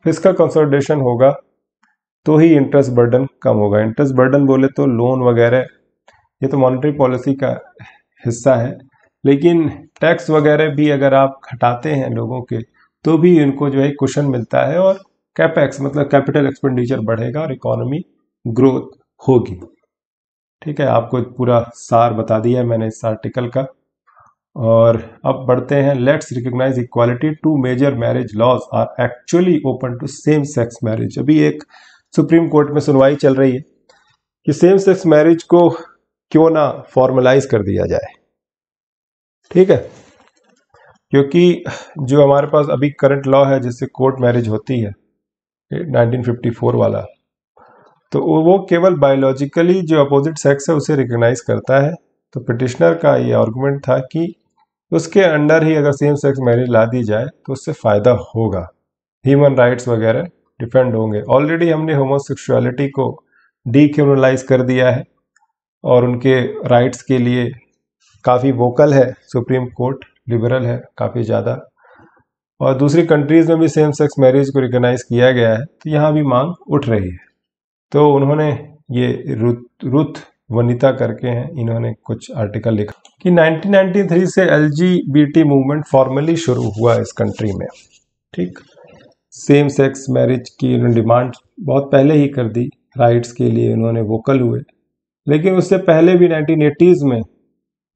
Physical consolidation होगा तो ही इंटरेस्ट बर्डन कम होगा। इंटरेस्ट बर्डन बोले तो लोन वगैरह, ये तो मॉनेटरी पॉलिसी का हिस्सा है, लेकिन टैक्स वगैरह भी अगर आप घटाते हैं लोगों के तो भी इनको जो है कुशन मिलता है और कैपेक्स मतलब कैपिटल एक्सपेंडिचर बढ़ेगा और इकोनॉमी ग्रोथ होगी, ठीक है। आपको पूरा सार बता दिया है मैंने इस आर्टिकल का। और अब बढ़ते हैं, let's recognise equality, two major marriage laws are actually open to same sex marriage. अभी एक सुप्रीम कोर्ट में सुनवाई चल रही है कि सेम सेक्स मैरिज को क्यों ना फॉर्मलाइज कर दिया जाए, ठीक है, क्योंकि जो हमारे पास अभी करंट लॉ है जिससे कोर्ट मैरिज होती है 1954 वाला, तो वो केवल बायोलॉजिकली जो अपोजिट सेक्स है उसे रिकॉग्नाइज करता है। तो पिटिशनर का ये आर्गुमेंट था कि उसके अंडर ही अगर सेम सेक्स मैरिज ला दी जाए तो उससे फ़ायदा होगा, ह्यूमन राइट्स वगैरह डिफेंड होंगे। ऑलरेडी हमने होमोसेक्सुअलिटी को डीक्रिमिनलाइज कर दिया है और उनके राइट्स के लिए काफ़ी वोकल है सुप्रीम कोर्ट, लिबरल है काफ़ी ज़्यादा, और दूसरी कंट्रीज़ में भी सेम सेक्स मैरिज को रिकॉग्नाइज किया गया है, तो यहाँ भी मांग उठ रही है। तो उन्होंने ये रुथ वनिता करके हैं, इन्होंने कुछ आर्टिकल लिखा कि 1993 से LGBT मूवमेंट फॉर्मली शुरू हुआ इस कंट्री में, ठीक। सेम सेक्स मैरिज की उन्होंने डिमांड बहुत पहले ही कर दी, राइट्स के लिए उन्होंने वोकल हुए, लेकिन उससे पहले भी 1980s में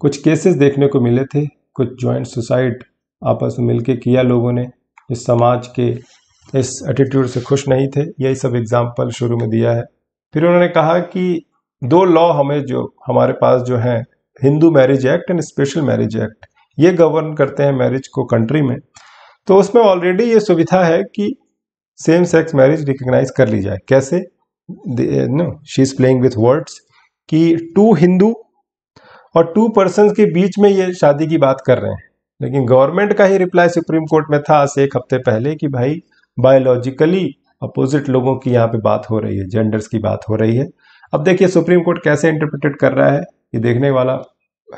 कुछ केसेस देखने को मिले थे। कुछ जॉइंट सुसाइड आपस में मिलके किया लोगों ने, इस समाज के इस एटीट्यूड से खुश नहीं थे, यही सब एग्जाम्पल शुरू में दिया है। फिर उन्होंने कहा कि दो लॉ हमें जो हमारे पास जो है, Hindu marriage act and special marriage act, ये गवर्न करते हैं मैरिज को कंट्री में। तो उसमें ऑलरेडी ये सुविधा है कि सेम सेक्स मैरिज रिकॉग्नाइज कर ली जाए। कैसे? No, she is playing with words कि टू हिंदू और टू पर्सन्स के बीच में ये शादी की बात कर रहे हैं, लेकिन गवर्नमेंट का ही रिप्लाई सुप्रीम कोर्ट में था आज से एक हफ्ते पहले कि भाई बायोलॉजिकली अपोजिट लोगों की यहाँ पे बात हो रही है, जेंडर्स की बात हो रही है। अब देखिए सुप्रीम कोर्ट कैसे इंटरप्रेटेड कर रहा है, ये देखने वाला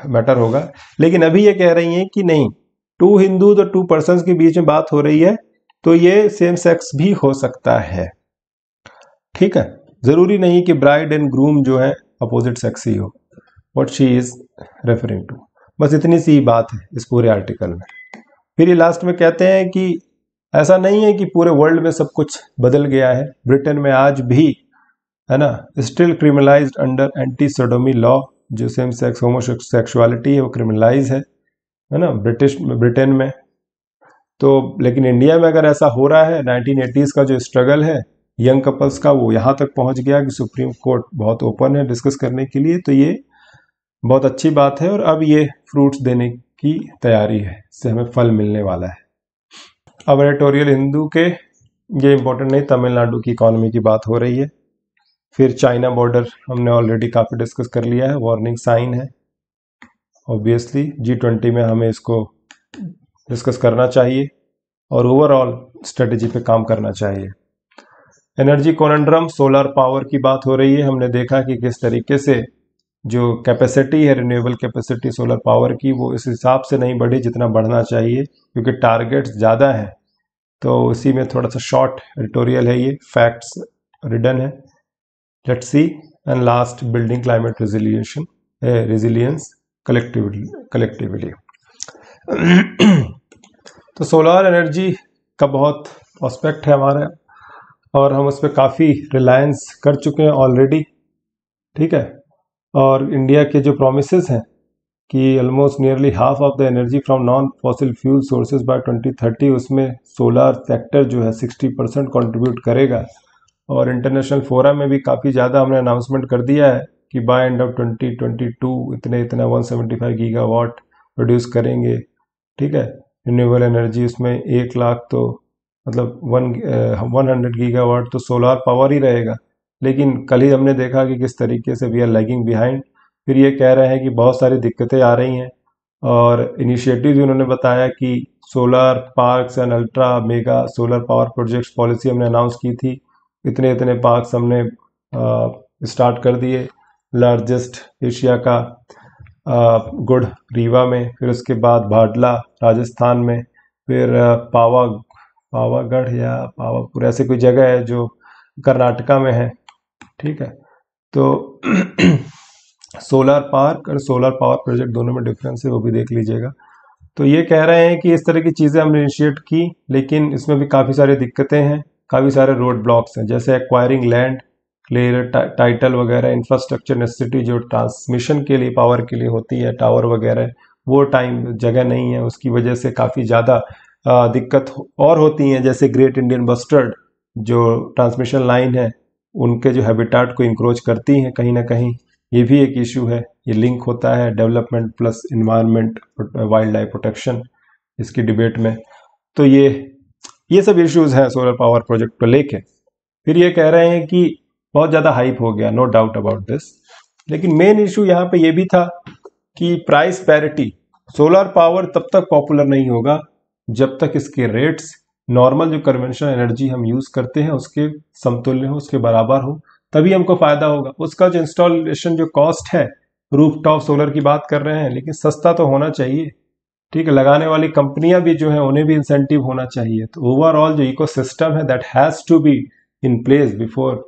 मैटर होगा। लेकिन अभी ये कह रही हैं कि नहीं, टू हिंदू तो टू पर्सन्स के बीच में बात हो रही है तो ये सेम सेक्स भी हो सकता है, ठीक है। ज़रूरी नहीं कि ब्राइड एंड ग्रूम जो है अपोजिट सेक्स ही हो, what she is referring to. बस इतनी सी बात है इस पूरे आर्टिकल में। फिर ये लास्ट में कहते हैं कि ऐसा नहीं है कि पूरे वर्ल्ड में सब कुछ बदल गया है। ब्रिटेन में आज भी, है ना, still criminalised under anti sodomy law, जो सेम सेक्स होमोसेक्सुअलिटी है वो क्रिमिनलाइज है ना, ब्रिटेन में। तो लेकिन इंडिया में अगर ऐसा हो रहा है, 1980s का जो स्ट्रगल है यंग कपल्स का, वो यहाँ तक पहुँच गया कि सुप्रीम कोर्ट बहुत ओपन है डिस्कस करने के लिए। तो ये बहुत अच्छी बात है और अब ये फ्रूट्स देने की तैयारी है, इससे हमें फल मिलने वाला है। अब एडिटोरियल हिंदू के, ये इंपॉर्टेंट नहीं, तमिलनाडु की इकोनॉमी की बात हो रही है। फिर चाइना बॉर्डर हमने ऑलरेडी काफ़ी डिस्कस कर लिया है, वार्निंग साइन है। ऑब्वियसली G20 में हमें इसको डिस्कस करना चाहिए और ओवरऑल स्ट्रेटेजी पे काम करना चाहिए। एनर्जी कॉन्ड्रम, सोलर पावर की बात हो रही है। हमने देखा कि किस तरीके से जो कैपेसिटी है रिन्यूएबल कैपेसिटी सोलर पावर की, वो इस हिसाब से नहीं बढ़ी जितना बढ़ना चाहिए, क्योंकि टारगेट्स ज़्यादा हैं। तो इसी में थोड़ा सा शॉर्ट एडिटोरियल है, ये फैक्ट्स रिडन है। Let's see. And last, building climate resilience collectively. तो सोलर एनर्जी का बहुत प्रोस्पेक्ट है हमारा और हम उस पर काफ़ी रिलायंस कर चुके हैं ऑलरेडी, ठीक है। और इंडिया के जो प्रोमिसेस हैं कि almost nearly half of the energy from non fossil fuel sources by 2030, उसमें सोलर सेक्टर जो है 60% कंट्रीब्यूट करेगा। और इंटरनेशनल फोरम में भी काफ़ी ज़्यादा हमने अनाउंसमेंट कर दिया है कि बाय एंड ऑफ 2022 इतना 175 गीगावाट प्रोड्यूस करेंगे, ठीक है, रिन्यूएबल एनर्जी। उसमें 1 लाख तो मतलब 100 गीगावाट तो सोलर पावर ही रहेगा। लेकिन कल ही हमने देखा कि किस तरीके से वी आर लैगिंग बिहाइंड। फिर ये कह रहे हैं कि बहुत सारी दिक्कतें आ रही हैं और इनिशिएटिव भी उन्होंने बताया कि solar parks and ultra mega solar power projects policy हमने अनाउंस की थी। इतने इतने पार्क्स हमने स्टार्ट कर दिए। लार्जेस्ट एशिया का गुड़ रीवा में, फिर उसके बाद भाडला राजस्थान में, फिर पावागढ़ या पावापुर ऐसे कोई जगह है जो कर्नाटका में है, ठीक है। तो सोलर पार्क और सोलर पावर प्रोजेक्ट दोनों में डिफरेंस है, वो भी देख लीजिएगा। तो ये कह रहे हैं कि इस तरह की चीज़ें हमने इनिशिएट की, लेकिन इसमें भी काफ़ी सारी दिक्कतें हैं, काफ़ी सारे रोड ब्लॉक्स हैं, जैसे एक्वायरिंग लैंड, क्लियर टाइटल वगैरह, इंफ्रास्ट्रक्चर नेसेसिटी जो ट्रांसमिशन के लिए पावर के लिए होती है, टावर वगैरह, वो टाइम जगह नहीं है, उसकी वजह से काफ़ी ज़्यादा दिक्कत और होती हैं। जैसे ग्रेट इंडियन बस्टर्ड जो ट्रांसमिशन लाइन है, उनके जो हैबिटाट को इंक्रोच करती हैं कहीं ना कहीं, ये भी एक इशू है। ये लिंक होता है development plus environment wild life protection इसकी डिबेट में। तो ये सब इश्यूज हैं सोलर पावर प्रोजेक्ट को लेके। फिर ये कह रहे हैं कि बहुत ज़्यादा हाइप हो गया, नो डाउट अबाउट दिस, लेकिन मेन इशू यहाँ पे ये भी था कि प्राइस पैरिटी, सोलर पावर तब तक पॉपुलर नहीं होगा जब तक इसके रेट्स नॉर्मल जो कन्वेंशनल एनर्जी हम यूज़ करते हैं उसके समतुल्य हो, उसके बराबर हो, तभी हमको फ़ायदा होगा। उसका जो इंस्टॉलेशन जो कॉस्ट है, रूफटॉप सोलर की बात कर रहे हैं, लेकिन सस्ता तो होना चाहिए, ठीक है। लगाने वाली कंपनियां भी जो है उन्हें भी इंसेंटिव होना चाहिए। तो ओवरऑल जो इकोसिस्टम है that has to be in place before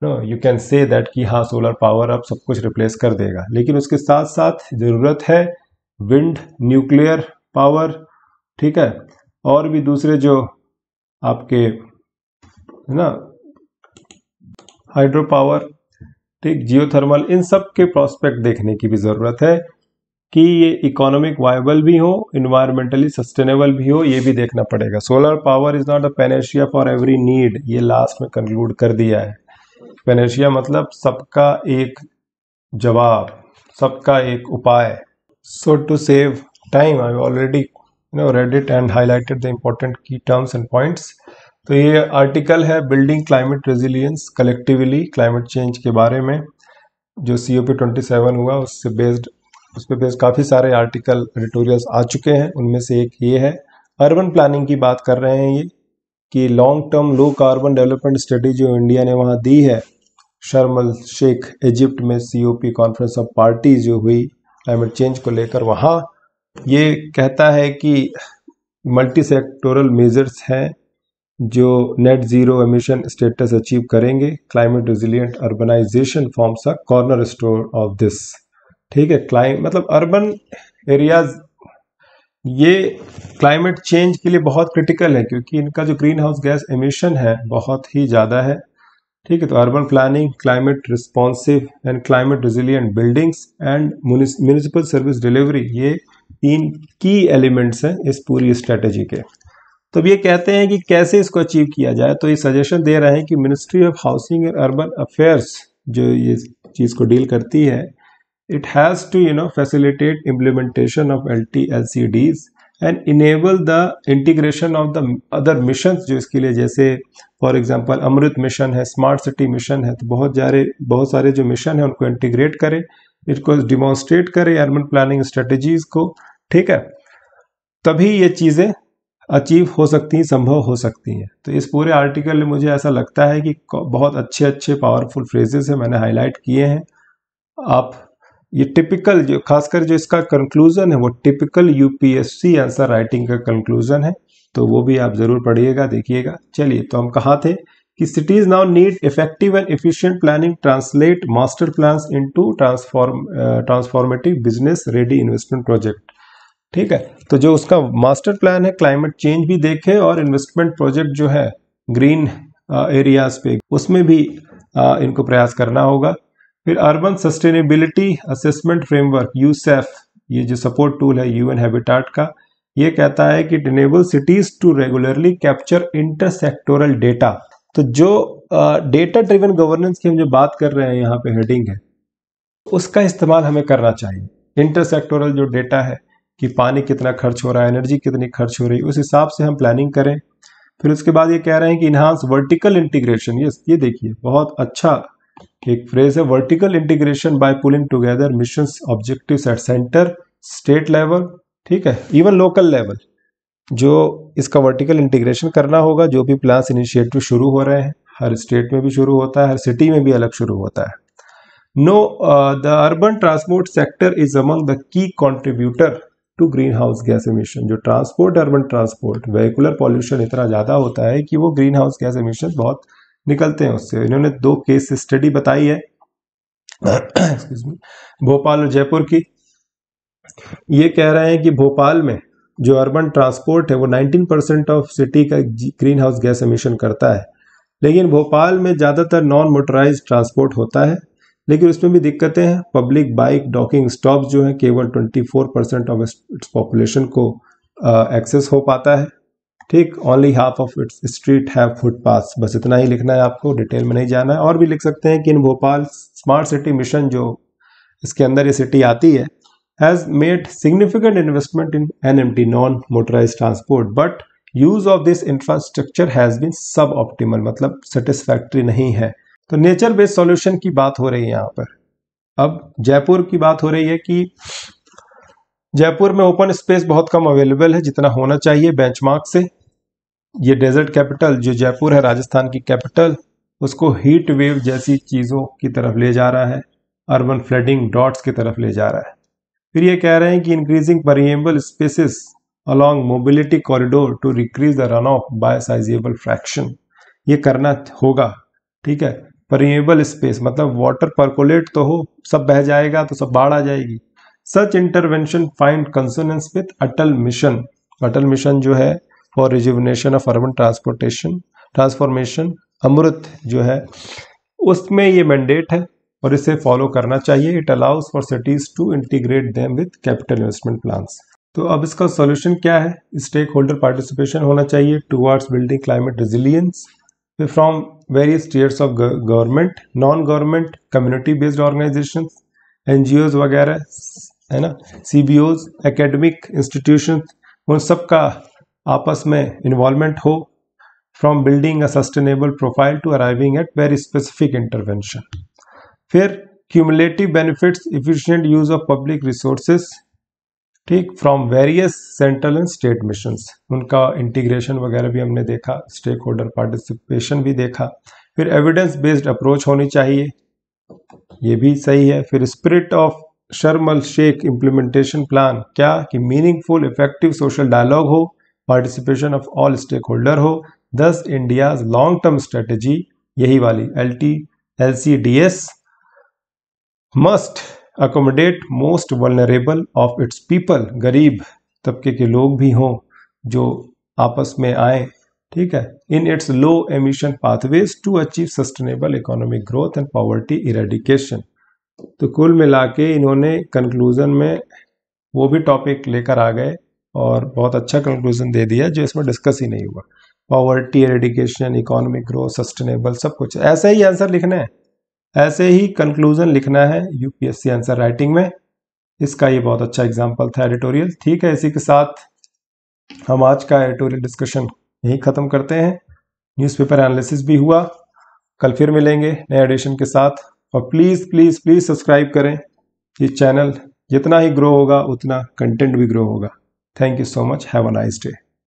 you can say that कि हाँ सोलर पावर अब सब कुछ रिप्लेस कर देगा। लेकिन उसके साथ साथ ज़रूरत है विंड, न्यूक्लियर पावर, ठीक है, और भी दूसरे जो आपके है ना हाइड्रो पावर, ठीक, जियोथर्मल, इन सब के प्रोस्पेक्ट देखने की भी ज़रूरत है कि ये इकोनॉमिक वायबल भी हो, इन्वायरमेंटली सस्टेनेबल भी हो, ये भी देखना पड़ेगा। Solar power is not a Panacea for every need, ये लास्ट में कंक्लूड कर दिया है। पैनेशिया मतलब सबका एक जवाब, सबका एक उपाय। So to save time I already read it and highlighted the important key terms and points। तो ये आर्टिकल है building climate resilience collectively, climate change के बारे में, जो COP27 हुआ उससे बेस्ड, उस पर बेस्ड काफ़ी सारे आर्टिकल एडिटोरियल्स आ चुके हैं। उनमें से एक ये है, अर्बन प्लानिंग की बात कर रहे हैं ये, कि long term low carbon development study जो इंडिया ने वहाँ दी है शर्म अल शेख इजिप्ट में, COP कॉन्फ्रेंस ऑफ पार्टीज जो हुई क्लाइमेट चेंज को लेकर, वहाँ ये कहता है कि मल्टी सेक्टोरल मेजर्स हैं जो net zero emission status achieve करेंगे। Climate resilient urbanisation forms a cornerstone of this. ठीक है, मतलब अर्बन एरियाज ये क्लाइमेट चेंज के लिए बहुत क्रिटिकल है, क्योंकि इनका जो ग्रीन हाउस गैस एमिशन है बहुत ही ज़्यादा है। ठीक है, तो urban planning, climate responsive and climate resilient buildings and municipal service delivery, ये 3 की एलिमेंट्स हैं इस पूरी स्ट्रेटेजी के। तो अब ये कहते हैं कि कैसे इसको अचीव किया जाए, तो ये सजेशन दे रहे हैं कि ministry of housing and urban affairs जो ये चीज़ को डील करती है, it has to facilitate implementation of LCDs and enable the integration of the other missions जो इसके लिए, जैसे फॉर एग्जांपल अमृत मिशन है, स्मार्ट सिटी मिशन है, तो बहुत सारे जो मिशन है उनको इंटीग्रेट करे, इसको डिमॉन्स्ट्रेट करे अर्बन प्लानिंग स्ट्रेटजीज को। ठीक है, तभी ये चीज़ें अचीव हो सकती हैं, संभव हो सकती हैं। तो इस पूरे आर्टिकल में मुझे ऐसा लगता है कि बहुत अच्छे पावरफुल फ्रेजेस हैं, मैंने हाईलाइट किए हैं। आप ये टिपिकल जो खासकर जो इसका कंक्लूजन है वो टिपिकल यूपीएससी आंसर राइटिंग का कंक्लूजन है, तो वो भी आप जरूर पढ़िएगा, देखिएगा। चलिए, तो हम कहाँ थे कि cities now need effective and efficient planning translate master plans into transformative business ready investment project. ठीक है, तो जो उसका मास्टर प्लान है क्लाइमेट चेंज भी देखे और इन्वेस्टमेंट प्रोजेक्ट जो है ग्रीन एरियाज पे, उसमें भी इनको प्रयास करना होगा। फिर अर्बन सस्टेनेबिलिटी असेसमेंट फ्रेमवर्क यूसेफ, ये जो सपोर्ट टूल है यूएन हैबिटेट का, ये कहता है कि it enable cities to regularly capture intersectoral data. तो जो डेटा ड्रिवन गवर्नेंस की हम जो बात कर रहे हैं, यहाँ पे हेडिंग है, उसका इस्तेमाल हमें करना चाहिए। इंटरसेक्टोरल जो डेटा है कि पानी कितना खर्च हो रहा है, एनर्जी कितनी खर्च हो रही है, उस हिसाब से हम प्लानिंग करें। फिर उसके बाद ये कह रहे हैं कि इन्हांस वर्टिकल इंटीग्रेशन, ये देखिए बहुत अच्छा एक फ्रेज है, vertical integration by pulling together missions objectives at centre state level. ठीक है, इवन लोकल लेवल, जो इसका वर्टिकल इंटीग्रेशन करना होगा। जो भी प्लान्स इनिशिएटिव शुरू हो रहे हैं, हर स्टेट में भी शुरू होता है, हर सिटी में भी अलग शुरू होता है। No, the urban transport sector is among the key contributor to greenhouse gas emission. जो transport, urban transport, vehicular pollution इतना ज़्यादा होता है कि वो ग्रीन हाउस गैस एमिशन बहुत निकलते हैं उससे। इन्होंने 2 केस स्टडी बताई है भोपाल और जयपुर की। ये कह रहे हैं कि भोपाल में जो अर्बन ट्रांसपोर्ट है वो 19% ऑफ सिटी का ग्रीन हाउस गैस एमिशन करता है, लेकिन भोपाल में ज़्यादातर नॉन मोटराइज ट्रांसपोर्ट होता है, लेकिन उसमें भी दिक्कतें हैं। पब्लिक बाइक डॉकिंग स्टॉप जो है केवल 24% ऑफ इट्स पॉपुलेशन को एक्सेस हो पाता है। ठीक, only half of its street have footpath. बस इतना ही लिखना है आपको, डिटेल में नहीं जाना है। और भी लिख सकते हैं कि in Bhopal smart city mission जो इसके अंदर ये सिटी आती है, has made significant investment in NMT non motorise transport, but use of this infrastructure has been suboptimal, मतलब सेटिस्फैक्ट्री नहीं है। तो नेचर बेस्ड सॉल्यूशन की बात हो रही है यहाँ पर। अब जयपुर की बात हो रही है कि जयपुर में ओपन स्पेस बहुत कम अवेलेबल है जितना होना चाहिए बेंचमार्क से। ये डेजर्ट कैपिटल जो जयपुर है, राजस्थान की कैपिटल, उसको हीट वेव जैसी चीज़ों की तरफ ले जा रहा है, अर्बन फ्लडिंग डॉट्स की तरफ ले जा रहा है। फिर ये कह रहे हैं कि increasing permeable spaces along mobility corridor to decrease the run off by sizable fraction, ये करना होगा। ठीक है, परमिएबल स्पेस मतलब वाटर परकोलेट तो हो, सब बह जाएगा तो सब बाढ़ आ जाएगी। Such intervention find consonance with Atal mission. Atal mission जो है for rejuvenation of urban transformation, Amrut जो है, उसमें ये मैंडेट है और इसे फॉलो करना चाहिए। It allows for cities to integrate them with capital investment plans. तो अब इसका सॉल्यूशन क्या है? स्टेक होल्डर पार्टिसिपेशन होना चाहिए towards building climate resilience from various tiers of government, non government, community based organisation, NGOs वगैरह है ना, सीबीओज, एकेडमिक इंस्टीट्यूशन, उन सब का आपस में इन्वॉल्वमेंट हो। From building a sustainable profile to arriving at very specific intervention. फिर cumulative benefits, efficient use of public resources, ठीक, from various central and state missions, उनका इंटीग्रेशन वगैरह भी हमने देखा, स्टेक होल्डर पार्टिसिपेशन भी देखा। फिर एविडेंस बेस्ड अप्रोच होनी चाहिए, ये भी सही है। फिर स्पिरिट ऑफ शर्म अल शेख इम्प्लीमेंटेशन प्लान, क्या कि मीनिंगफुल इफेक्टिव सोशल डायलॉग हो, participation of all stakeholder हो, Thus, India's long-term strategy, यही वाली LCDS, must accommodate most vulnerable of its people, गरीब तबके के लोग भी हों जो आपस में आए, ठीक है, in its low emission pathways to achieve sustainable economic growth and poverty eradication. तो कुल मिला के इन्होंने कंक्लूजन में वो भी टॉपिक लेकर आ गए और बहुत अच्छा कंक्लूजन दे दिया जो इसमें डिस्कस ही नहीं हुआ। Poverty eradication, economic growth, sustainable, सब कुछ ऐसे ही आंसर लिखना है, ऐसे ही कंक्लूजन लिखना है यूपीएससी आंसर राइटिंग में। इसका ये बहुत अच्छा एग्जांपल था एडिटोरियल। ठीक है, इसी के साथ हम आज का एडिटोरियल डिस्कशन यही खत्म करते हैं। न्यूज़पेपर एनालिसिस भी हुआ, कल फिर मिलेंगे नए एडिशन के साथ। और प्लीज़ प्लीज़ प्लीज़ सब्सक्राइब करें। ये चैनल जितना ही ग्रो होगा उतना कंटेंट भी ग्रो होगा। Thank you so much, have a nice day.